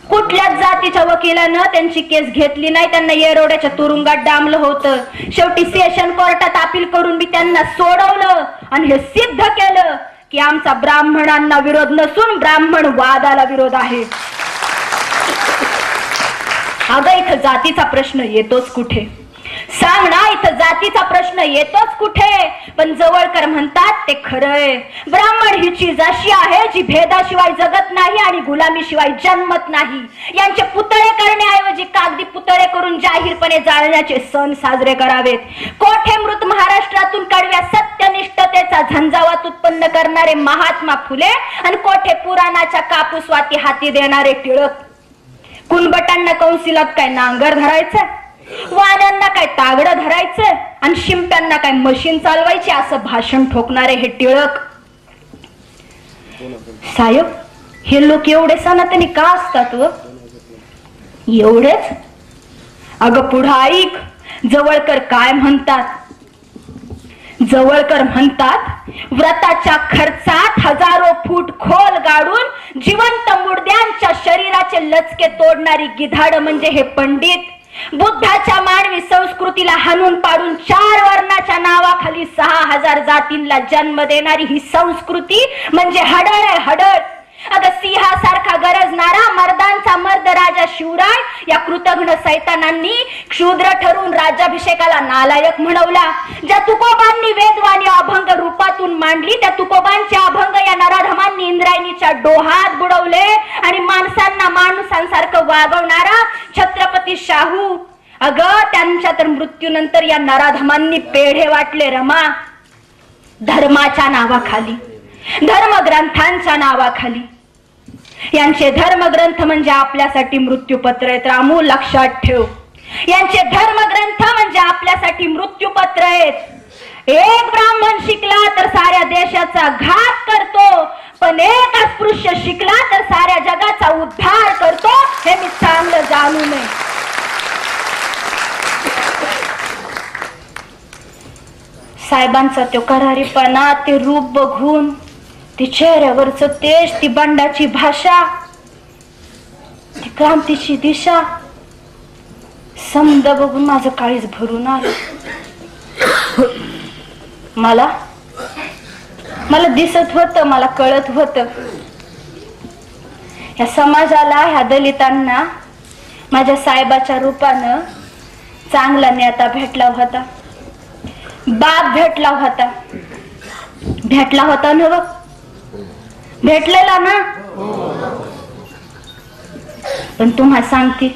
कुठल्याच जातीच्या वकिलानं त्यांची केस घेतली नाही, त्यांना येरवड्याच्या तुरुंगात डांबलं होतं. शेवटी सेशन कोर्टात अपील करून मी त्यांना सोडवलं आणि हे सिद्ध केलं की आमचा ब्राह्मणांना विरोध नसून ब्राह्मण वादाला विरोध आहे. अगं इथं जातीचा प्रश्न येतोच कुठे? सांग ना, इथं जातीचा प्रश्न येतोच कुठे? पण जवळकर म्हणतात ते खरंय. ब्राह्मण ही चीज अशी आहे जी भेदाशिवाय जगत नाही आणि गुलामीशिवाय जन्मत नाही. यांचे पुतळे करण्याऐवजी कागदी पुतळे करून जाहीरपणे जाळण्याचे सण साजरे करावेत. कोठे मृत महाराष्ट्रातून कडव्या सत्यनिष्ठतेचा झंझावात उत्पन्न करणारे महात्मा फुले आणि कोठे पुराणाच्या कापूसवाती हाती देणारे टिळक. कुणबटांना कौन्सिलात काय नांगर धरायचं, वाण्यांना काय तागडं धरायचं आणि शिंप्यांना काय मशीन चालवायची असं भाषण ठोकणारे हे टिळक. साहेब, हे लोक एवढे सनातनी का असतात व? एवढेच? अगं पुढं ऐक, जवळकर काय म्हणतात. जवळकर म्हणतात, व्रताच्या खर्चात हजारो फूट खोल गाडून जिवंत मुडद्यांच्या शरीराचे लचके तोडणारी गिधाड म्हणजे हे पंडित. बुद्धाच्या मानवी संस्कृतीला हाणून पाडून 4 वर्णाच्या नावाखाली 6000 जातींना जन्म देणारी ही संस्कृती म्हणजे हडळ आहे, हडळ. अगं सिंहासारखा गरजणारा मर्दांचा मर्द राजा शिवराय या कृतघ्न सैतानांनी क्षुद्र ठरून राज्याभिषेकाला नालायक म्हणवला. ज्या तुकोबांनी वेदवाणी अभंग रूपातून मांडली त्या तुकोबांचे अभंग या नराधमांनी इंद्रायणीच्या डोहात बुडवले आणि माणसांना माणसांसारखं वागवणारा छत्रपती शाहू, अगं त्यांच्या तर मृत्यूनंतर या नराधमांनी पेढे वाटले रमा. धर्माच्या नावाखाली, धर्मग्रंथांच्या नावाखाली. यांचे धर्मग्रंथ म्हणजे आपल्यासाठी मृत्यूपत्र आहेत रामू, लक्षात ठेव. यांचे धर्मग्रंथ म्हणजे आपल्यासाठी मृत्यूपत्र आहेत. एक ब्राह्मण शिकला तर साऱ्या देशाचा घात करतो, पण एक अस्पृश्य शिकला तर साऱ्या जगाचा उद्धार करतो, हे मी चांगलं जाणू नये. साहेबांचा तो करारीपणा, ते रूप बघून, ती चेहऱ्यावरच तेज, ती बंडाची भाषा, ती क्रांतीची दिशा, समद बघून माझं काळीज भरून आलं. मला दिसत होतं, मला कळत होतं, या समाजाला, ह्या दलितांना माझ्या साहेबाच्या रूपानं चांगला नेता भेटला होता, बाप भेटला होता. भेटला होता ना व? भेटलेला ना? पण तुम्हाला सांगते,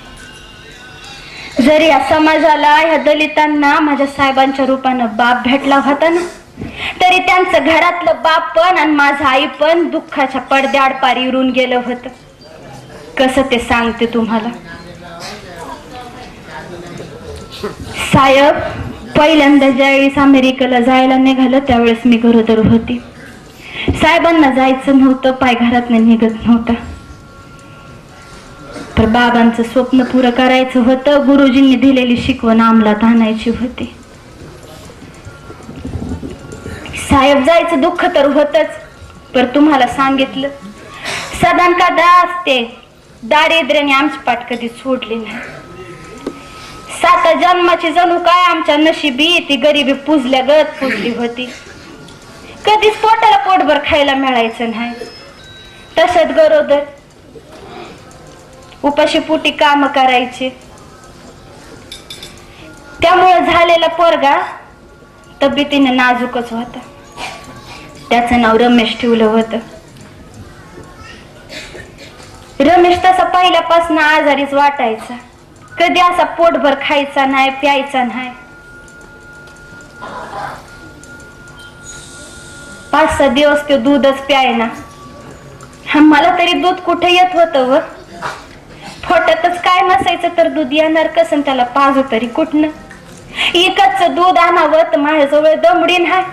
जरी या समाजाला, ह्या दलितांना माझ्या साहेबांच्या रूपानं बाप भेटला होता ना, तरी त्यांचं घरातलं बाप पण आणि माझं आई पण दुःखाच्या पडद्याआड पार इरून गेलं होतं. कसं ते सांगते तुम्हाला. साहेब पहिल्यांदा ज्यावेळेस अमेरिकेला जायला निघालं त्यावेळेस मी गरोदर होती. साहेबांना जायचं नव्हतं, पाय घरातनं निघत नव्हता. तर बाबांचं स्वप्न पुरं करायचं होतं, गुरुजींनी दिलेली शिकवण अंमलात आणायची होती. साहेब जायचं दुःख तर होतच, पर तुम्हाला सांगितलं सदान का दास ते दारिद्र्याने आमची पाठ कधी सोडली नाही. 7 जन्माची जणू काय आमच्या नशिबी ती गरिबी पुजल्यागत पुजली होती. कधीच पोटाला पोटभर खायला मिळायचं नाही. तसंच गरोदर उपाशी पोटी काम करायचे. त्यामुळे झालेला पोरगा तब्येतीने नाजूकच होता. त्याचं नाव रमेश ठेवलं होतं. रमेश तसा पहिल्यापासून आजारीच वाटायचा. कधी असा पोटभर खायचा नाही, प्यायचा नाही. 5-6 दिवस तो दूधच प्यायना. मला तरी दूध कुठे येत होतं व? पोटातच काय नसायचं तर दूध येणार कसं? त्याला पाजू तरी कुठनं? इकडचं दूध आणावं तर माझ्याजवळ दमडी नाही.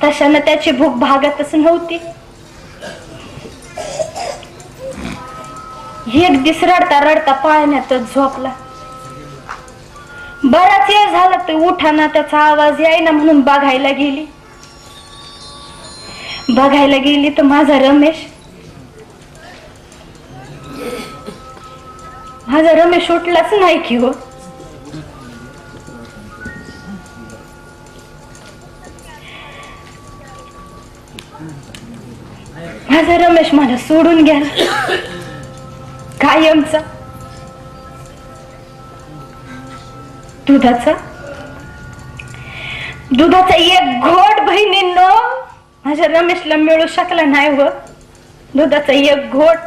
तशानं त्याची भूक भागतच नव्हती. एक दिवस रडता रडता पाळण्यातच झोपला. बराच वेळ झाला तर उठाना, त्याचा आवाज यायना म्हणून बघायला गेली तर माझा रमेश माझा रमेश उठलाच नाही की हो. माझा रमेश मला सोडून गेला कायमचा. दुधाचा एक घोट बहिणींनो माझ्या रमेशला मिळू शकला नाही हो. दुधाचा एक घोट.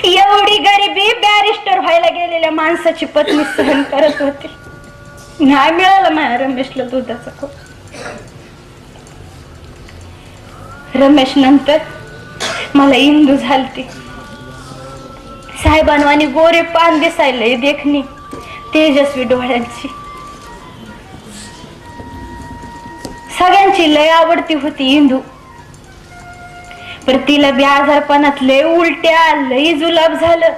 एवढी गरिबी बॅरिस्टर व्हायला गेलेल्या माणसाची पत्नी सहन करत होती. नाही मिळालं माझ्या रमेशला दुधाचा घोट. रमेश नंतर मला इंदू झालती. साहेबांवानी गोरे पान दिसायला देखणी तेजस्वी डोळ्यांची. सगळ्यांची लय आवडती होती इंदू. पण तिला बी आजारपणात लय उलट्या लय जुलाब झालं.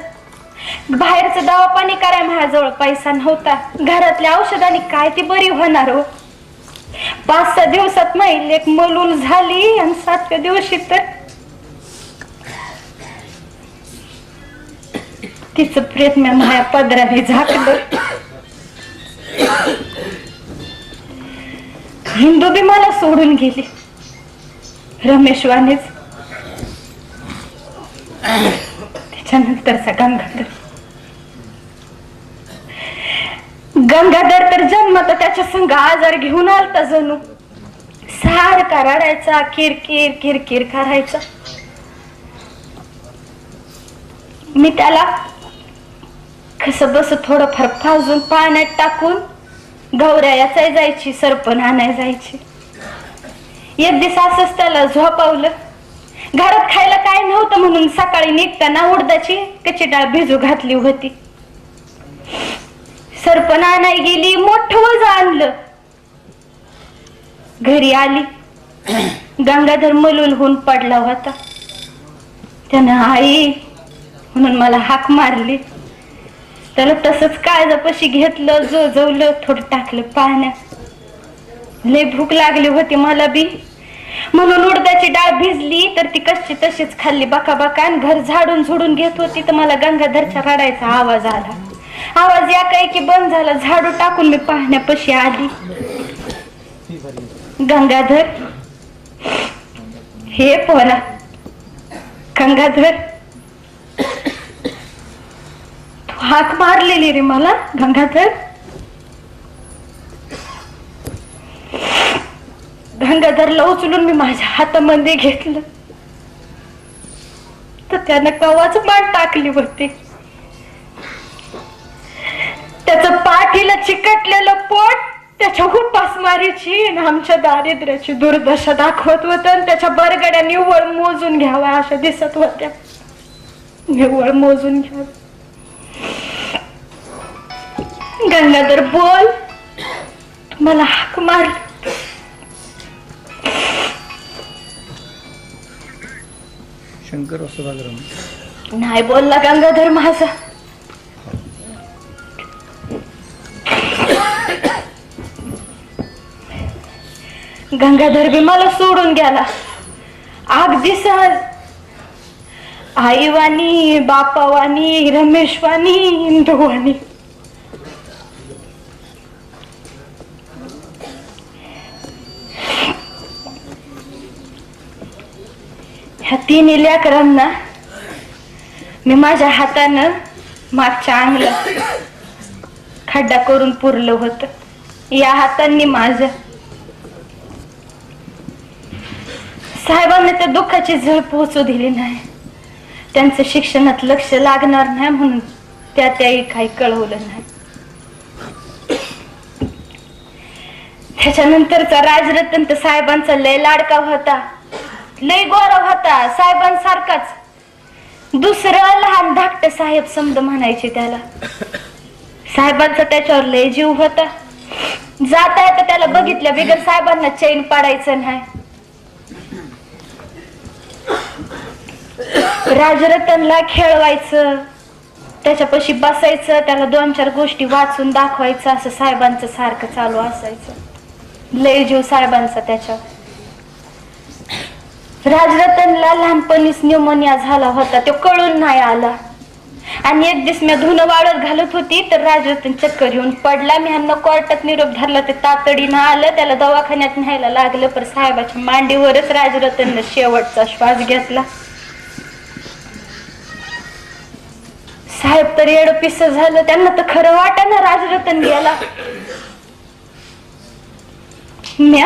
बाहेरचं दवा पाणी कराय माझ्याजवळ पैसा नव्हता. घरातल्या औषधाने काय ती बरी होणार हो. 5-6 दिवसात माझी लेक मलूल झाली आणि 7व्या दिवशी तर तिचं प्रेम माझ्या पदराने झाकलं. हिंदू बी मला सोडून गेली रमेशवानेच. त्याच्यानंतरचा गंगाधर तर जन्मत त्याच्या संग आजार घेऊन आलता. जणू सारखा रडायचा, किरकिर किरकिर करायचा. मी त्याला कसं बस थोडंफार फाजून पाण्यात टाकून गौऱ्या याचाय जायची, सरपण आणाय जायची. एक दिवस असंच त्याला झोपावलं. घरात खायला काय नव्हतं म्हणून सकाळी निघताना उडदाची कच्ची डाळ भिजू घातली होती. सरपण आणाय गेली, मोठं वज आणलं. घरी आली, गंगाधर मलूल होऊन पडला होता. त्यानं आई म्हणून मला हाक मारली. त्याला तसंच काळजापाशी घेतलं, जोजवलं, थोडं टाकलं पाण्यात. लय भूक लागली होती मला बी म्हणून उडदाची डाळ भिजली तर ती कशी तशीच खाल्ली बका बका. आणि घर झाडून झुडून घेत होती तर मला गंगाधरच्या रडायचा आवाज आला. आवाज या काही की बंद झाला. झाडू टाकून मी पाहण्यापाशी आली. गंगाधर, हे पोरा गंगाधर, तू हाक मारलेली रे मला गंगाधर. गंगाधरला उचलून मी माझ्या हातामध्ये घेतलं तर त्यानं कवाच मान टाकली होती. त्याचं पाठीला चिकटलेलं पोट त्याच्या उपासमारीची आमच्या दारिद्र्याची दुर्दशा दाखवत होत. त्याच्या बरगड्या निव्वळ मोजून घ्यावा अशा दिसत होत्या. निव्वळ मोजून घ्यावा. गंगाधर बोल, मला हाक मार. शंकर वसुधाग्रम नाही बोलला गंगाधर माझा. गंगाधर बी मला सोडून गेला. अगदी सहज. आईवानी, बापावानी, रमेशवानी, इंदुवानी. ह्या 3 लेकरांना मी माझ्या हातानं मागच्या अंगला खड्डा करून पुरलं होतं. या हातांनी माझं. साहेबांनी त्या दुःखाची झळ पोहोचू दिली नाही. त्यांचं शिक्षणात लक्ष लागणार नाही म्हणून त्याही काही कळवलं नाही. त्याच्यानंतरचा राजरतन तर साहेबांचा लय लाडका होता, लय गौरव होता साहेबांसारखाच. दुसरं लहान धाकट साहेब समद म्हणायचे त्याला. साहेबांचा त्याच्यावर लय जीव होता. जाता येता त्याला बघितलं बिगर साहेबांना चैन पाडायचं नाही. राजरतनला खेळवायचं, त्याच्यापाशी बसायचं, त्याला 2-4 गोष्टी वाचून दाखवायचं, असं साहेबांचं सारखं चालू असायचं. लय जीव साहेबांचा त्याच्यावर. राजरतनला लहानपणीच न्यूमोनिया झाला होता, तो कळून नाही आला. आणि एक दिवस मी धुणं वाळत घालत होती तर राजरतन चक्कर येऊन पडला. मी ह्यांना कोर्टात निरोप धरला. ते तातडीनं आलं, त्याला दवाखान्यात न्यायला लागलं. पण साहेबाच्या मांडीवरच राजरतननं शेवटचा श्वास घेतला. साहेब तर येडपिस झालं. त्यांना तर खरं वाटेना राजरतन गेला. मी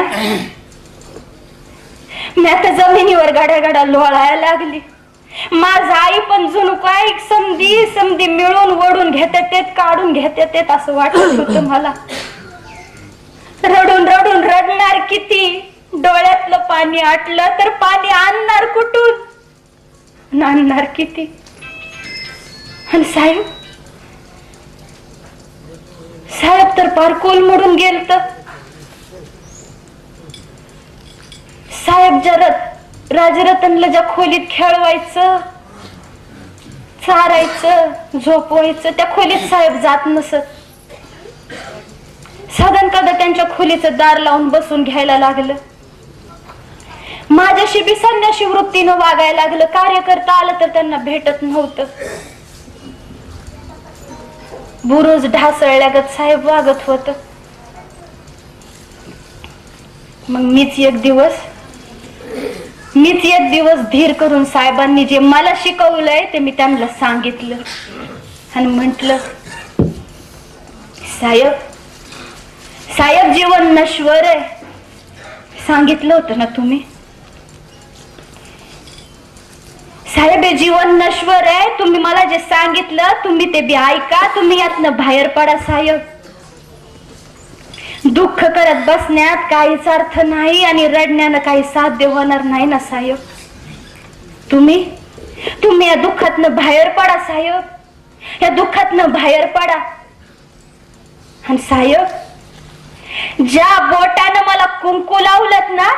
आता जमिनीवर गाड्या गाड्या लोळायला लागली. माझा आई पण जणू काय समधी समधी मिळून वडून घेतात येत, काढून घेतात येत असं वाटत होतं मला. रडून रडून रडणार किती, डोळ्यातलं पाणी आटलं तर पाणी आणणार कुठून, आणणार किती. आणि साहेब तर पार कोलमडून गेलत. साहेब जरा राजरतनला ज्या खोलीत खेळवायचं, चारायचं, झोपवायचं त्या खोलीत साहेब जात नसत. साधन कदा त्यांच्या खोलीचं दार लावून बसून घ्यायला लागलं. माझ्याशी बी संन्याशी वृत्तीनं वागायला लागलं. कार्यकर्ता आलं तर त्यांना भेटत नव्हतं. बुरुज ढासळल्यागत साहेब वागत होत. मग मीच एक दिवस धीर करून साहेबांनी जे मला शिकवलंय ते मी त्यांना सांगितलं आणि म्हंटल, साहेब जीवन नश्वर आहे. सांगितलं होतं ना तुम्ही, साहेब हे जीवन नश्वर आहे. तुम्ही मला जे सांगितलं तुम्ही ते बी ऐका. तुम्ही यातनं बाहेर पडा साहेब. दुःख करत बसण्यात काहीच अर्थ नाही आणि रडण्यानं काही साध्य होणार नाही ना साहेब. तुम्ही या दुःखातनं बाहेर पडा साहेब. या दुःखातनं बाहेर पडा. आणि साहेब ज्या बोटानं मला कुंकू लावलं ना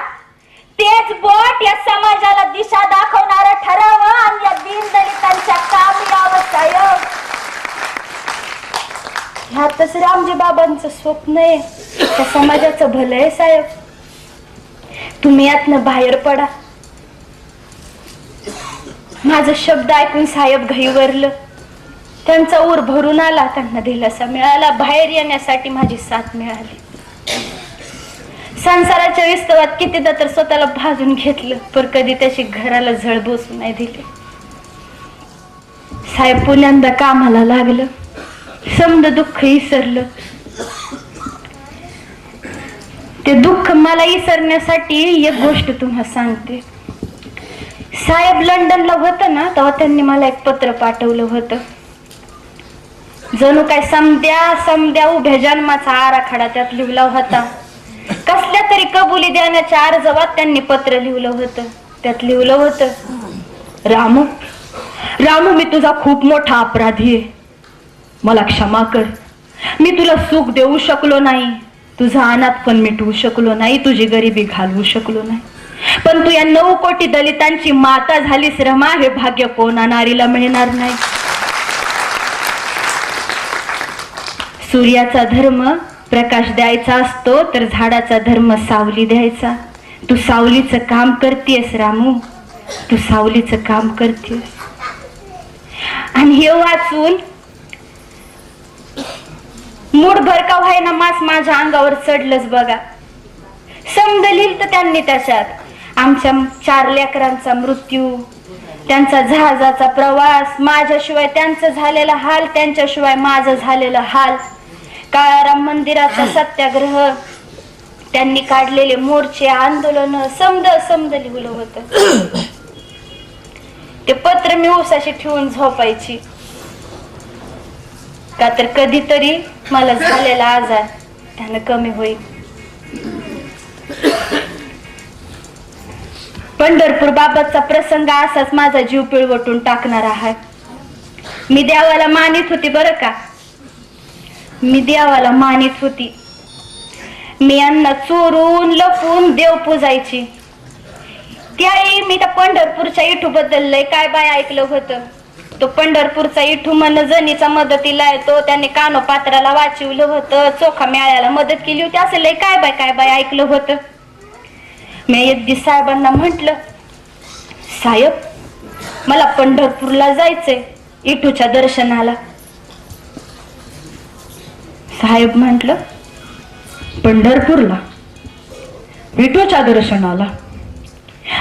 तेच बोट या समाजाला दिशा दाखवणारं ठरावं आणि या दीनदलितांच्या कामी यावं साहेब. ह्यातच रामजी बाबांचं स्वप्न आहे. त्या समाजाचं भलं आहे साहेब. तुम्ही यातनं बाहेर पडा. माझा शब्द ऐकून साहेब घाईवरलं. त्यांचा ऊर भरून आला. त्यांना दिलासा मिळाला. बाहेर येण्यासाठी माझी साथ मिळाली. संसाराच्या विस्तवात कितीदा तर स्वतःला भाजून घेतलं पण कधी त्याची घराला झळ बसू नाही दिली. साहेब पुण्यांदा कामाला लागलं. समद दुःख विसरलं. ते दुःख मला विसरण्यासाठी एक गोष्ट तुम्हाला सांगते. साहेब लंडनला होतं ना तेव्हा त्यांनी मला एक पत्र पाठवलं होतं. जणू काय समद्या उभ्या जन्माचा आराखडा त्यात लिहिला होता. कसल्या तरी कबुली देण्याच्या अर्जावात त्यांनी पत्र लिहिलं होतं. त्यात लिहिलं होतं, रामू मी तुझा खूप मोठा अपराधी आहे. मला क्षमा कर. मी तुला सुख देऊ शकलो नाही. तुझा अनाथपण मिटवू शकलो नाही. तुझी गरिबी घालवू शकलो नाही. पण तू या 9 कोटी दलितांची माता झालीस रमा. हे भाग्य कोणा नारीला मिळणार नाही. सूर्याचा धर्म प्रकाश द्यायचा असतो तर झाडाचा धर्म सावली द्यायचा. तू सावलीचं काम करतेस रामू. तू सावलीचं काम करतेस. आणि हे वाचून मूठभर का व्हायना मास माझ्या अंगावर चढलंच बघा. समज लिहिलं तर त्यांनी त्याच्यात आमच्या 4 लेकरांचा मृत्यू, त्यांचा जहाजाचा प्रवास, माझ्याशिवाय त्यांचं झालेला हाल, त्यांच्याशिवाय माझं झालेलं हाल, काळाराम मंदिराचा सत्याग्रह, त्यांनी काढलेले मोर्चे, आंदोलन, समद लिहिलं होतं. ते पत्र मी उसाशी ठेवून झोपायची. का तर कधीतरी मला झालेला आजार त्यानं कमी होईल. पंढरपूर बाबतचा प्रसंग असाच माझा जीव पिळवटून टाकणारा आहे. मी देवाला मानित होती बरं का. मी देवाला मानित होती. मी यांना चोरून लपून देव पूजायची. त्यावेळी मी त्या पंढरपूरच्या इठू बद्दल लय काय बाय ऐकलं होतं. तो पंढरपूरचा इठू मन जनीचा मदतीला येतो. त्याने कानोपात्राला वाचवलं होतं. चोखा मेळ्याला मदत केली होती. असं लय काय बाय ऐकलं होतं. मी एक दिवस साहेबांना म्हटलं, साहेब मला पंढरपूरला जायचंय. इटूच्या दर्शनाला. साहेब म्हंटल पंढरपूरला विठूच्या दर्शनाला.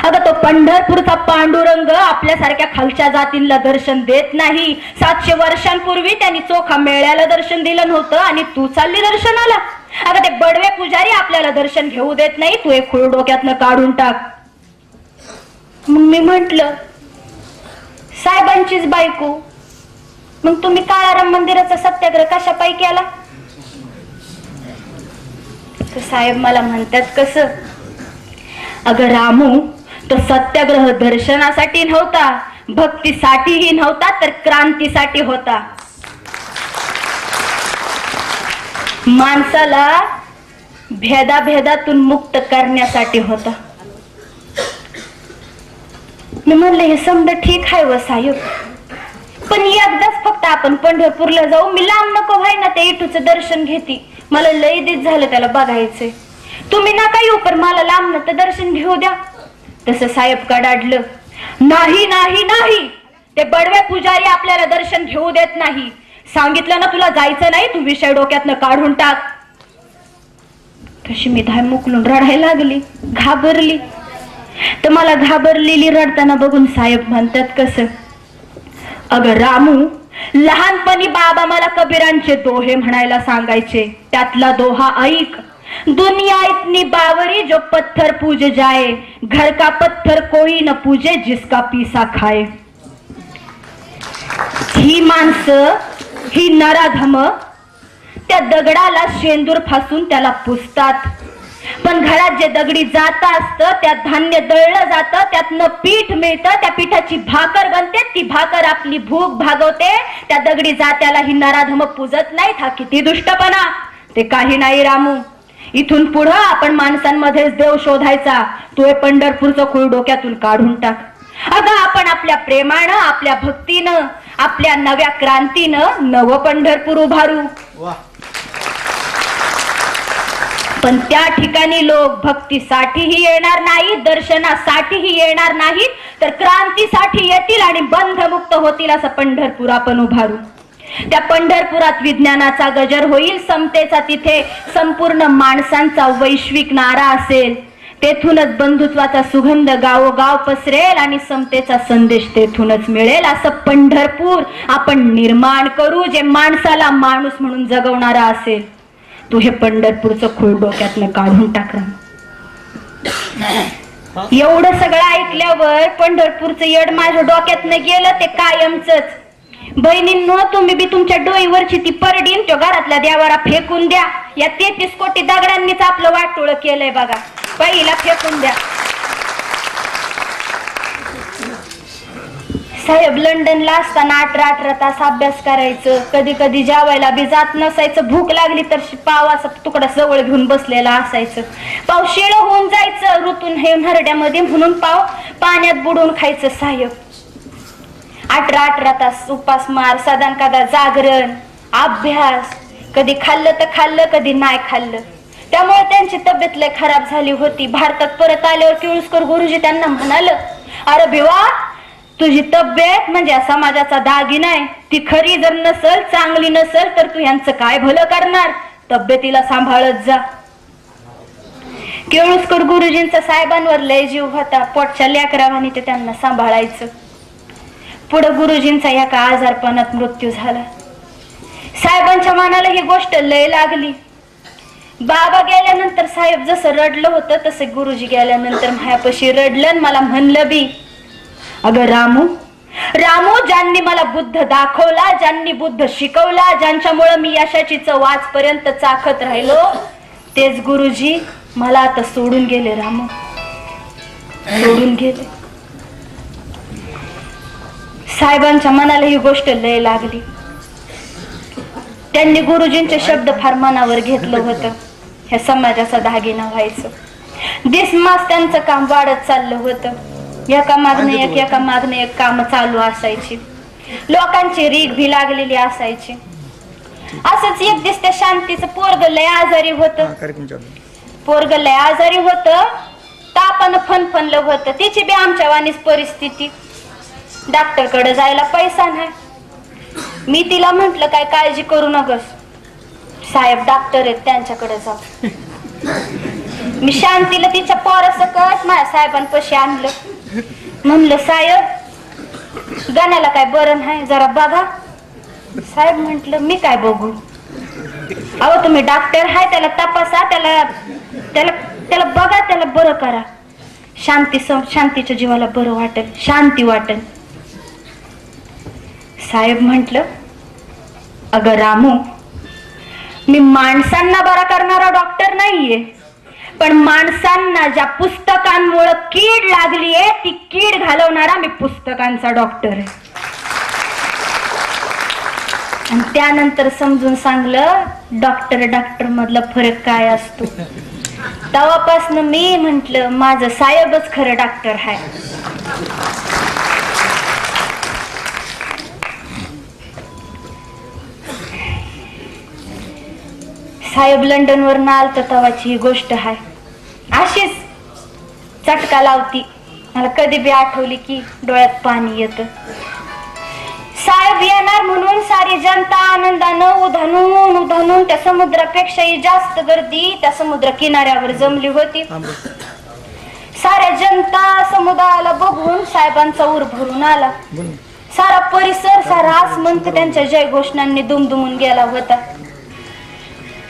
अगं तो पंढरपूरचा पांडुरंग आपल्यासारख्या खालच्या जातींना दर्शन देत नाही. 700 वर्षांपूर्वी त्यांनी चोखा मेळ्याला दर्शन दिलं नव्हतं आणि तू चालली दर्शनाला. अगं ते बडवे पुजारी आपल्याला दर्शन घेऊ देत नाही. तू एक खूळ डोक्यातनं काढून टाक. मग मी म्हंटल साहेबांचीच बायको, मग तुम्ही काळाराम मंदिराचा सत्याग्रह कशापायी केला? तर साहेब मला म्हणतात कसं, अगं रामू तो सत्याग्रह दर्शनासाठी नव्हता, भक्तीसाठीही नव्हता, तर क्रांतीसाठी होता. माणसाला भेदाभेदातून मुक्त करण्यासाठी होता. मी म्हणले हे समजा ठीक आहे व साहेब, पण एकदाच फक्त आपण पंढरपूरला जाऊ. मी लांब नको व्हाय ना, ते इटूचं दर्शन घेते. मला लय दिस झालं त्याला बघायचंय. तुम्ही नका येऊ, पण मला लांब तर दर्शन घेऊ द्या. तसं साहेब कडाडलं, नाही नाही नाही, ते बडवे पुजारी आपल्याला दर्शन घेऊ देत नाही. सांगितलं ना तुला जायचं नाही, तू विषय डोक्यातनं काढून टाक. तशी मी धाय मुकलून रडायला लागली, घाबरली. तर मला घाबरलेली रडताना बघून साहेब म्हणतात कसं, अगं रामू लहानपणी बाबा मला कबीरांचे दोहे म्हणायला सांगायचे. त्यातला दोहा ऐक, दुनिया इतनी बावरी जो पत्थर पूज जाए, घर का पत्थर कोई न पूजे जिसका पीसा खाए. ही माणसं, ही नराधम त्या दगडाला शेंदूर फासून त्याला पुसतात. पण घरात जे दगडी जात असतं त्यात धान्य दळलं जातं, त्यातनं पीठ मिळतं, त्या पिठाची भाकर बनते. ती भाकर आपली भूक भागवते. त्या दगडी जात्याला ही नराधम पूजत नाहीत. हा किती दुष्टपणा. ते काही नाही रामू, इथून पुढं आपण माणसांमध्येच देव शोधायचा. तू हे पंढरपूरचं खूळ डोक्यातून काढून टाक. अगं आपण आपल्या प्रेमानं, आपल्या भक्तीनं, आपल्या नव्या क्रांतीनं नवं पंढरपूर उभारू. पण त्या ठिकाणी लोक भक्तीसाठीही येणार नाही, दर्शनासाठीही येणार नाहीत, तर क्रांतीसाठी येतील आणि बंधमुक्त होतील. असं पंढरपूर आपण उभारू. त्या पंढरपुरात विज्ञानाचा गजर होईल, समतेचा तिथे संपूर्ण माणसांचा वैश्विक नारा असेल. तेथूनच बंधुत्वाचा सुगंध गावोगाव पसरेल आणि समतेचा संदेश तेथूनच मिळेल. असं पंढरपूर आपण निर्माण करू, जे माणसाला माणूस म्हणून जगवणारा असेल. तू हे पंढरपूरचं खूळ डोक्यातनं काढून टाक. एवढं सगळं ऐकल्यावर पंढरपूरचं येड माझ्या डोक्यातनं गेलं ते कायमचंच. बहिणींनो, तुम्ही बी तुमच्या डोईवरची ती परडीन त्या घरातल्या देवारा फेकून द्या. या 33 कोटी दगडांनीच आपलं वाटोळ केलंय बघा. पहिला फेकून द्या. साहेब लंडनला असताना 18 तास अभ्यास करायचं. कधी कधी जेवायला बी जात नसायचं. भूक लागली तर पावाचा तुकडा जवळ घेऊन बसलेला असायचं. पाव शिळ होऊन जायचं ऋतून हे नरड्यामध्ये, म्हणून पाव पाण्यात बुडवून खायचं. साहेब 18 तास उपास मार, सदान कदा जागरण, अभ्यास. कधी खाल्लं तर खाल्लं, कधी नाही खाल्लं. त्यामुळे त्यांची तब्येत लय खराब झाली होती. भारतात परत आल्यावर केळुसकर गुरुजी त्यांना म्हणाल, अरे भिवा, तुझी तब्येत म्हणजे समाजाचा दागिना आहे. ती खरी जर नसल, चांगली नसल, तर तू यांचं काय भलं करणार. तब्येतीला सांभाळत जा. केळुसकर गुरुजींचा साहेबांवर लय जीव होता. पोटच्या लेकरावानी ते त्यांना सांभाळायचं. पुढे गुरुजींचा एका आजारपणात मृत्यू झाला. साहेबांच्या मनाला ही गोष्ट लय लागली. बाबा गेल्यानंतर साहेब जसं रडलं होतं तसं गुरुजी गेल्यानंतर मायापाशी रडलं आणि मला म्हणलं बी, अगं रामू, ज्यांनी मला बुद्ध दाखवला, ज्यांनी बुद्ध शिकवला, ज्यांच्यामुळे मी यशाची चव आजपर्यंत चाखत राहिलो, तेच गुरुजी मला आता सोडून गेले. रामू सोडून गेले. साहेबांच्या मनाला ही गोष्ट लय लागली. त्यांनी गुरुजींचे शब्द फार मनावर घेतलं होतं. ह्या समाजाचा दागिना व्हायचं. दिसमास त्यांचं काम वाढत चाललं होतं. एका मागणं एक काम चालू असायची. लोकांची रीग भी लागलेली असायची. असंच एक दिवस त्या शांतीचं पोरग लय आजारी होतं. पोरग लय आजारी होतं, तापानं फनफनलं होतं. तिची बी आमच्या वाणीच परिस्थिती. डॉक्टरकडे जायला पैसा नाही. मी तिला म्हंटल काय काळजी करू नकस, साहेब डॉक्टर आहेत त्यांच्याकडे जा. मी शांतीला तिच्या पोरासकट माझ्या साहेबांपाशी आणलं. म्हणलं साहेब गाण्याला काय बरं नाही, जरा बघा. साहेब म्हंटल मी काय बघू, अहो तुम्ही डॉक्टर हाय, त्याला तपासा, त्याला त्याला त्याला बघा, त्याला बरं करा. शांतीच्या जीवाला बरं वाटेल, शांती वाटेल. साहेब म्हंटल अगं रामू, मी माणसांना बरा करणारा डॉक्टर नाहीये, पण माणसांना ज्या पुस्तकांमुळे कीड लागलीये ती कीड घालवणारा मी पुस्तकांचा डॉक्टर आहे. आणि त्यानंतर समजून सांगलं डॉक्टर मधला फरक काय असतो. तेव्हापासून मी म्हंटल माझं साहेबच खरं डॉक्टर आहे. साहेब लंडन वर आलत तेव्हाची ही गोष्ट आहे. अशीच चटका लावती, मला कधी बी आठवली की डोळ्यात पाणी येत. साहेब येणार म्हणून सारी जनता आनंदानं उधानून त्या समुद्रापेक्षाही जास्त गर्दी त्या समुद्र किनाऱ्यावर जमली होती. साऱ्या जनता समुद्राला बघून साहेबांचा ऊर भरून आला. सारा परिसर, सारा आसमंत त्यांच्या जय घोषणांनी दुमदुमून गेला होता.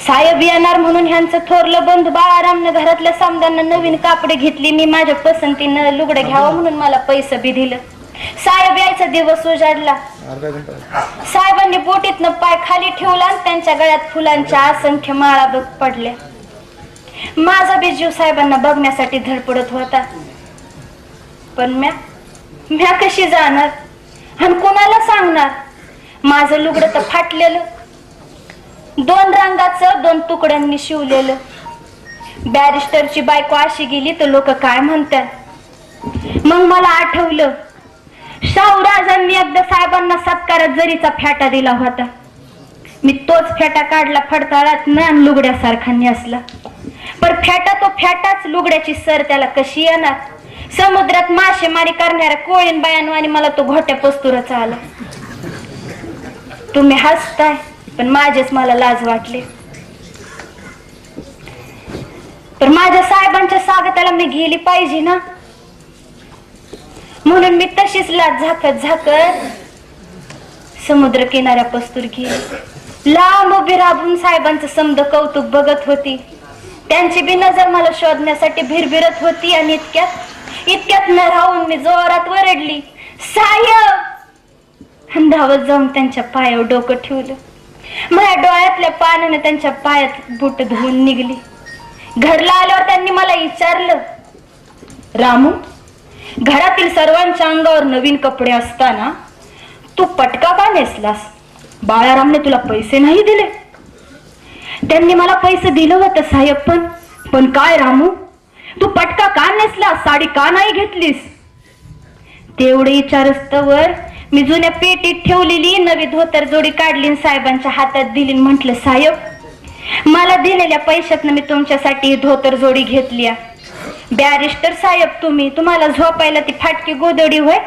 साहेब येणार म्हणून ह्यांचं थोरलं बंधू बाळारामने घरातल्या समद्यांना नवीन कापडे घेतली. मी माझ्या पसंतीनं लुगडं घ्यावं म्हणून मला पैसे बी दिलं. साहेब यायचा दिवस उजाडला. साहेबांनी बोटीतनं पाय खाली ठेवला आणि त्यांच्या गळ्यात फुलांच्या असंख्य माळा पडल्या. माझा बी जीव साहेबांना बघण्यासाठी धडपडत होता. पण म्या कशी जाणार आणि कोणाला सांगणार. माझं लुगडं तर फाटलेलं, 2 रंगाचं 2 तुकड्यांनी शिवलेलं. बॅरिस्टरची बायको अशी गेली तर लोक काय म्हणतात. मग मला आठवलं शाहूराजांनी एकदा साहेबांना सत्कारात जरीचा फेटा दिला होता. मी तोच फेटा काढला फडताळात न आणि लुगड्यासारखा नेसला. पण फेटा तो फेटाच, लुगड्याची सर त्याला कशी येणार. समुद्रात मासेमारी करणाऱ्या कोळीन बायांवानी मला तो घोट्या पस्तुरच आला. तुम्ही हसताय पण माझेच मला लाज वाटले. पण माझ्या साहेबांच्या स्वागताला मी गेली पाहिजे ना, म्हणून मी तशीच लाज झाकत समुद्र किनाऱ्या पस्तूर गेली. लांब उभी राबून साहेबांचं समद कौतुक बघत होती. त्यांची बी नजर मला शोधण्यासाठी भिरभिरत होती. आणि इतक्यात न राहून मी जोरात वरडली साहेब. धावत जाऊन त्यांच्या पायावर डोकं ठेवलं. माझ्या डोळ्यातल्या पाण्याने त्यांच्या पायात बुट धुवून निघली. घरला आल्यावर त्यांनी मला विचारलं, रामू, घरातील सर्वांच्या अंगावर नवीन कपडे असताना तू पटका का नेसलास. बाळारामने तुला पैसे नाही दिले. त्यांनी मला पैसे दिलं होतं साहेब, पण काय रामू, तू पटका का नेसलास, साडी का नाही घेतलीस. तेवढे विचारस्तवर मी जुन्या पेटीत ठेवलेली नवी धोतर जोडी काढली, साहेबांच्या हातात दिली. म्हंटल साहेब, मला दिलेल्या पैशातनं मी तुमच्यासाठी धोतर जोडी घेतली. बॅरिस्टर साहेब, तुम्हाला झोपायला ती फाटकी गोदडी होय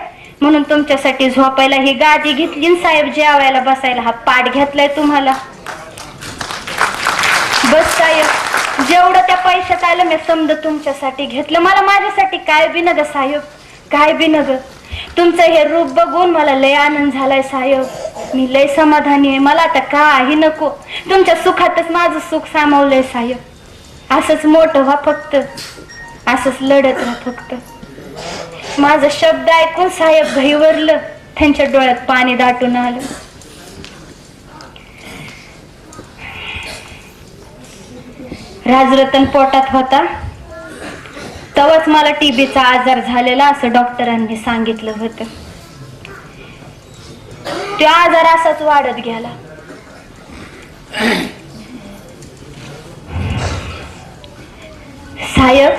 म्हणून तुमच्यासाठी झोपायला ही गादी घेतली. साहेब जेवायला बसायला हा पाट घेतलाय तुम्हाला. बस साहेब, जेवढं त्या पैशात आलं मी समज तुमच्यासाठी घेतलं. मला माझ्यासाठी काय बी नग साहेब, काय बी नग. तुमचं हे रूप बघून मला लय आनंद झालाय साहेब. मी लय समाधानी आहे. मला आता काही नको, तुमच्या सुखातच माझं सुख सामावलंय साहेब. असंच मोठं व्हा फक्त, असंच लढत राहा फक्त. माझा शब्द ऐकून साहेब घाईवरलं. त्यांच्या डोळ्यात पाणी दाटून आलं. राजरतन पोटात होता तेव्हाच मला टीबीचा आजार झालेला असं डॉक्टरांनी सांगितलं होतं. तो आजार असाच वाढत गेला. साहेब,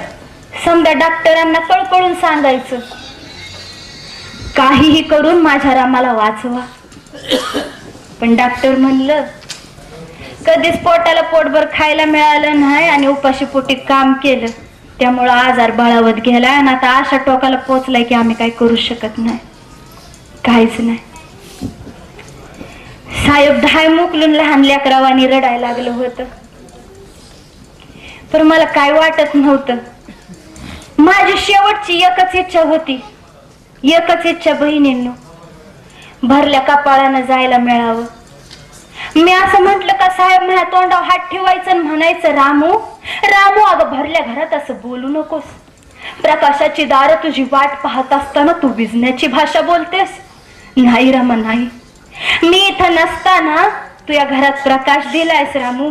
समजा डॉक्टरांना कळकळून सांगायचं, काहीही करून माझ्या रामाला वाचवा. पण डॉक्टर म्हणलं कधीच पोटाला पोटभर खायला मिळालं नाही आणि उपाशी पोटी काम केलं, त्यामुळं आजार बळावत गेला. आणि आता अशा टोकाला पोचलाय की आम्ही काही करू शकत नाही, काहीच नाही. साहेब धाय मोकलून लहान लेकरावानी रडायला लागलं होतं. पण मला काय वाटत नव्हतं. माझी शेवटची एकच इच्छा होती, एकच इच्छा बहिणींनो, भरल्या कपाळानं जायला मिळावं. मी असं म्हंटल का साहेब माझ्या तोंडावर हात ठेवायचं आणि म्हणायचं रामू रामू, अगं भरल्या घरात असं बोलू नकोस. प्रकाशाची दारं तुझी वाट पाहत असताना तू भिजण्याची भाषा बोलतेस. नाही रामा नाही, मी इथं नसताना तू या घरात प्रकाश दिलायस रामू,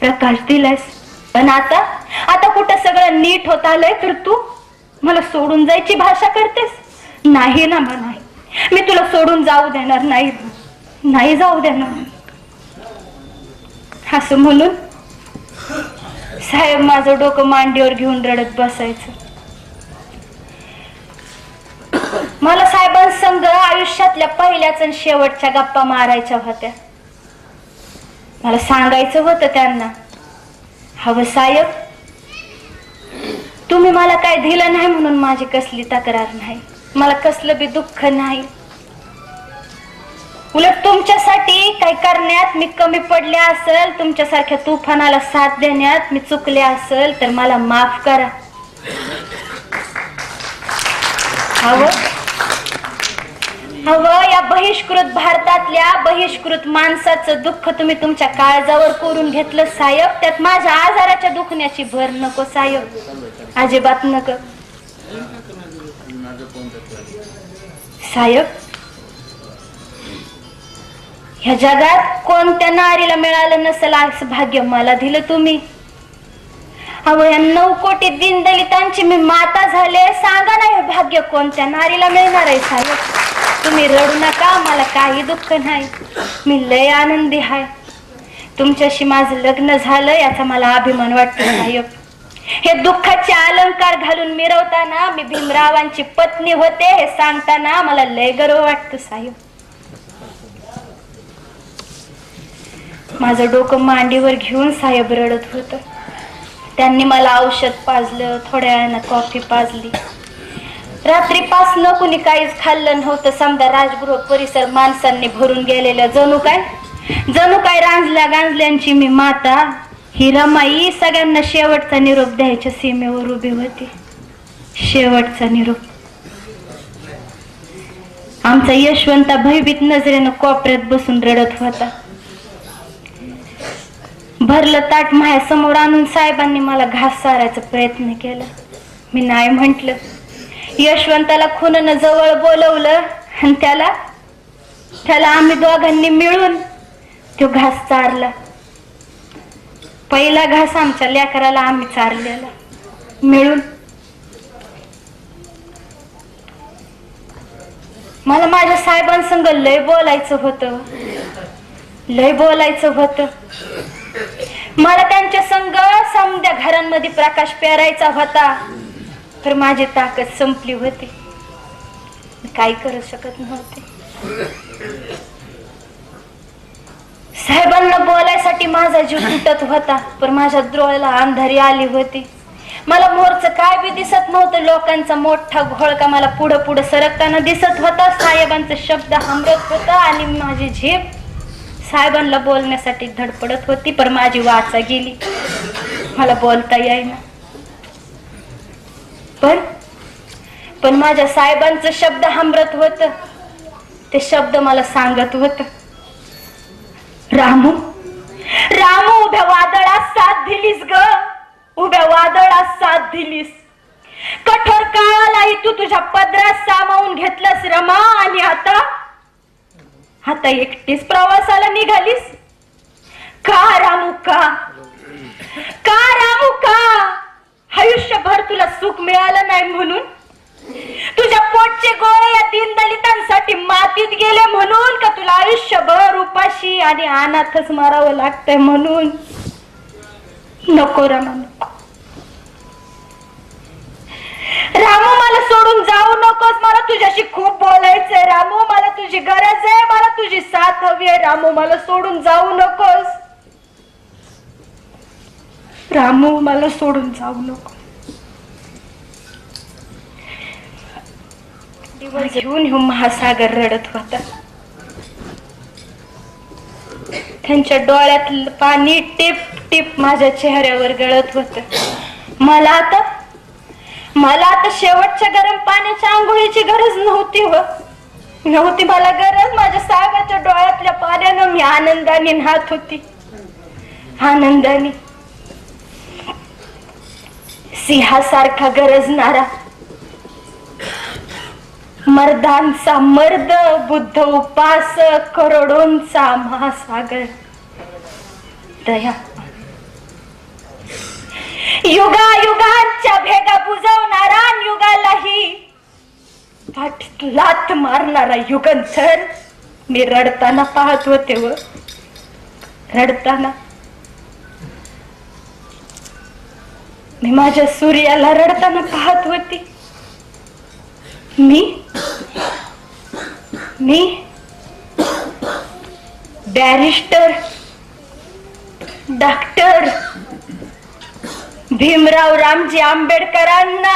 प्रकाश दिलायस. पण आता कुठं सगळं नीट होत आलंय तर तू मला सोडून जायची भाषा करतेस. नाही ना नाही, मी तुला सोडून जाऊ देणार नाही, नाही जाऊ देणार. असं म्हणून साहेब माझं डोकं मांडीवर घेऊन रडत बसायचं. मला साहेबांसंग आयुष्यातल्या पहिल्याच आणि शेवटच्या गप्पा मारायच्या होत्या. मला सांगायचं होतं त्यांना, हवं साहेब, तुम्ही मला काय दिलं नाही म्हणून माझी कसली तक्रार नाही, मला कसलं बी दुःख नाही. उलट तुमच्यासाठी काय करण्यात मी कमी पडले असेल, तुमच्यासारख्या तुफानाला साथ देण्यात मी चुकले असेल तर मला माफ करा. हवं या बहिष्कृत भारतातल्या बहिष्कृत माणसाचं दुःख तुम्ही तुमच्या काळजावर कोरून घेतलं साहेब. त्यात माझ्या आजाराच्या दुखण्याची भर नको साहेब, अजिबात नको साहेब. ह्या जगात कोणत्या नारीला मिळालं नसेल असं भाग्य मला दिलं तुम्ही. अहो या 9 कोटी दीनदलितांची मी माता झाले, सांगा ना हे भाग्य कोणत्या नारीला मिळणार आहे साहेब. तुम्ही रडू नका, मला काही दुःख नाही, मी लय आनंदी आहे. तुमच्याशी माझं लग्न झालं याचा मला अभिमान वाटतो साहेब. हे दुःखाचे अलंकार घालून मिरवताना मी भीमरावांची पत्नी होते हे सांगताना मला लय गर्व वाटतो साहेब. माझं डोकं मांडीवर घेऊन साहेब रडत होतं. त्यांनी मला औषध पाजलं, थोड्या वेळानं कॉफी पाजली. रात्रीपासनं कुणी काहीच खाल्लं नव्हतं. समजा राजगृह परिसर माणसांनी भरून गेलेलं, जणू काय रांजल्या गांजल्यांची मी माता ही रमाई सगळ्यांना शेवटचा निरोप द्यायच्या सीमेवर उभी होती. शेवटचा निरोप. आमचा यशवंता भयभीत नजरेनं कोपऱ्यात बसून रडत होता. भरलं ताट माझ्या समोर आणून साहेबांनी मला घास सारायचा प्रयत्न केला. मी नाही म्हंटल. यशवंताला खुनानं जवळ बोलवलं आणि त्याला आम्ही दोघांनी मिळून तो घास चारला. पहिला घास आमच्या लेकराला आम्ही चारलेला मिळून. मला माझ्या साहेबांसंग लय बोलायचं होतं. मला त्यांच्या संग समध्या घरांमध्ये प्रकाश पेरायचा होता, तर माझी ताकद संपली होती, काही करू शकत नव्हते. साहेबांना बोलायसाठी माझा जीव तुटत होता, पण माझ्या डोळ्याला अंधारी आली होती. मला मोरचं काय बी दिसत नव्हतं. लोकांचा मोठा घोळका मला पुढं सरकताना दिसत होता. साहेबांचे शब्द हमरत होता आणि माझी झेप साहेबांना बोलण्यासाठी धडपडत होती, पण माझी वाचा गेली, मला बोलता येईना. पण माझ्या साहेबांचं शब्द हमरत होत. ते शब्द मला सांगत होत, रामू उभ्या वादळात साथ दिलीस ग, उभ्या वादळात साथ दिलीस. कठोर काळालाही तू तुझ्या पदरात सामावून घेतलंस रमा, आणि आता एकटीच प्रवासाला निघालीस. का रामू का आयुष्यभर तुला सुख मिळालं नाही म्हणून? तुझ्या पोटचे गोळे या दीनदलितांसाठी मातीत गेले म्हणून? का तुला आयुष्यभर उपाशी आणि अनाथच मारावं लागतंय म्हणून? नको रामा, रामू मला सोडून जाऊ नकोस. मला तुझ्याशी खूप बोलायचंय रामू, मला तुझी गरज आहे, मला तुझी साथ हवी आहे रामू. मला सोडून जाऊ नकोस रामू, मला सोडून जाऊ नको. दिवस घेऊन महासागर रडत होता. त्यांच्या डोळ्यातलं पाणी टिप टिप माझ्या चेहऱ्यावर गळत होत. मला आता शेवटच्या गरम पाण्याच्या आंघोळीची गरज नव्हती नव्हती मला गरज. माझ्या साहेबाच्या डोळ्यातल्या पाण्यानं मी आनंदाने न्हात होती. आनंदाने सिंहासारखा गरजणारा मर्दांचा मर्द, बुद्ध उपासक, करोडोंचा महासागर दया, युगायुगांच्या भेगा बुजवणारा, युगालाही लात मारणारा युगंधर मी रडताना पाहत होते. रडताना मी माझ्या सूर्याला रडताना पाहत होती. मी बॅरिस्टर, डॉक्टर भीमराव रामजी आंबेडकरांना,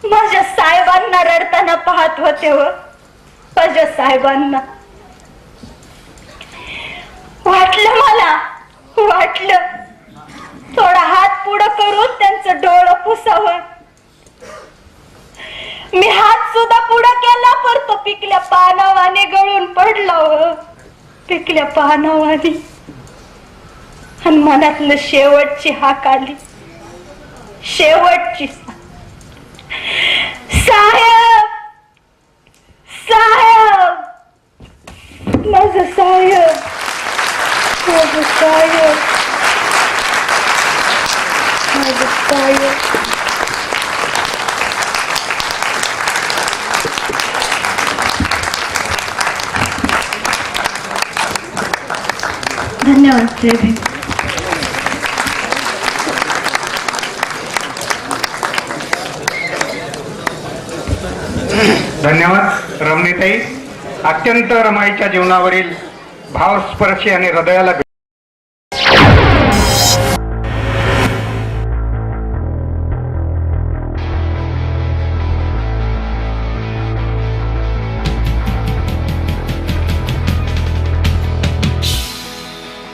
माझ्या साहेबांना रडताना पाहत होते. माझ्या साहेबांना वाटलं थोडा हात पुढं करून त्यांचं डोळं पुसावं. मी हात सुद्धा पुढं केला, पर तो पिकल्या पानावाने गळून पडला. पिकल्या पानावाने. आणि मनातलं शेवटची हाक आली, शेवटची, साहेब साहेब, माझं साहेब, माझं साहेब, माझं साहेब. धन्यवाद. जय भीम. धन्यवाद रमणीताई. अत्यंत रमाईच्या जीवनावरील भावस्पर्शी आणि हृदयाला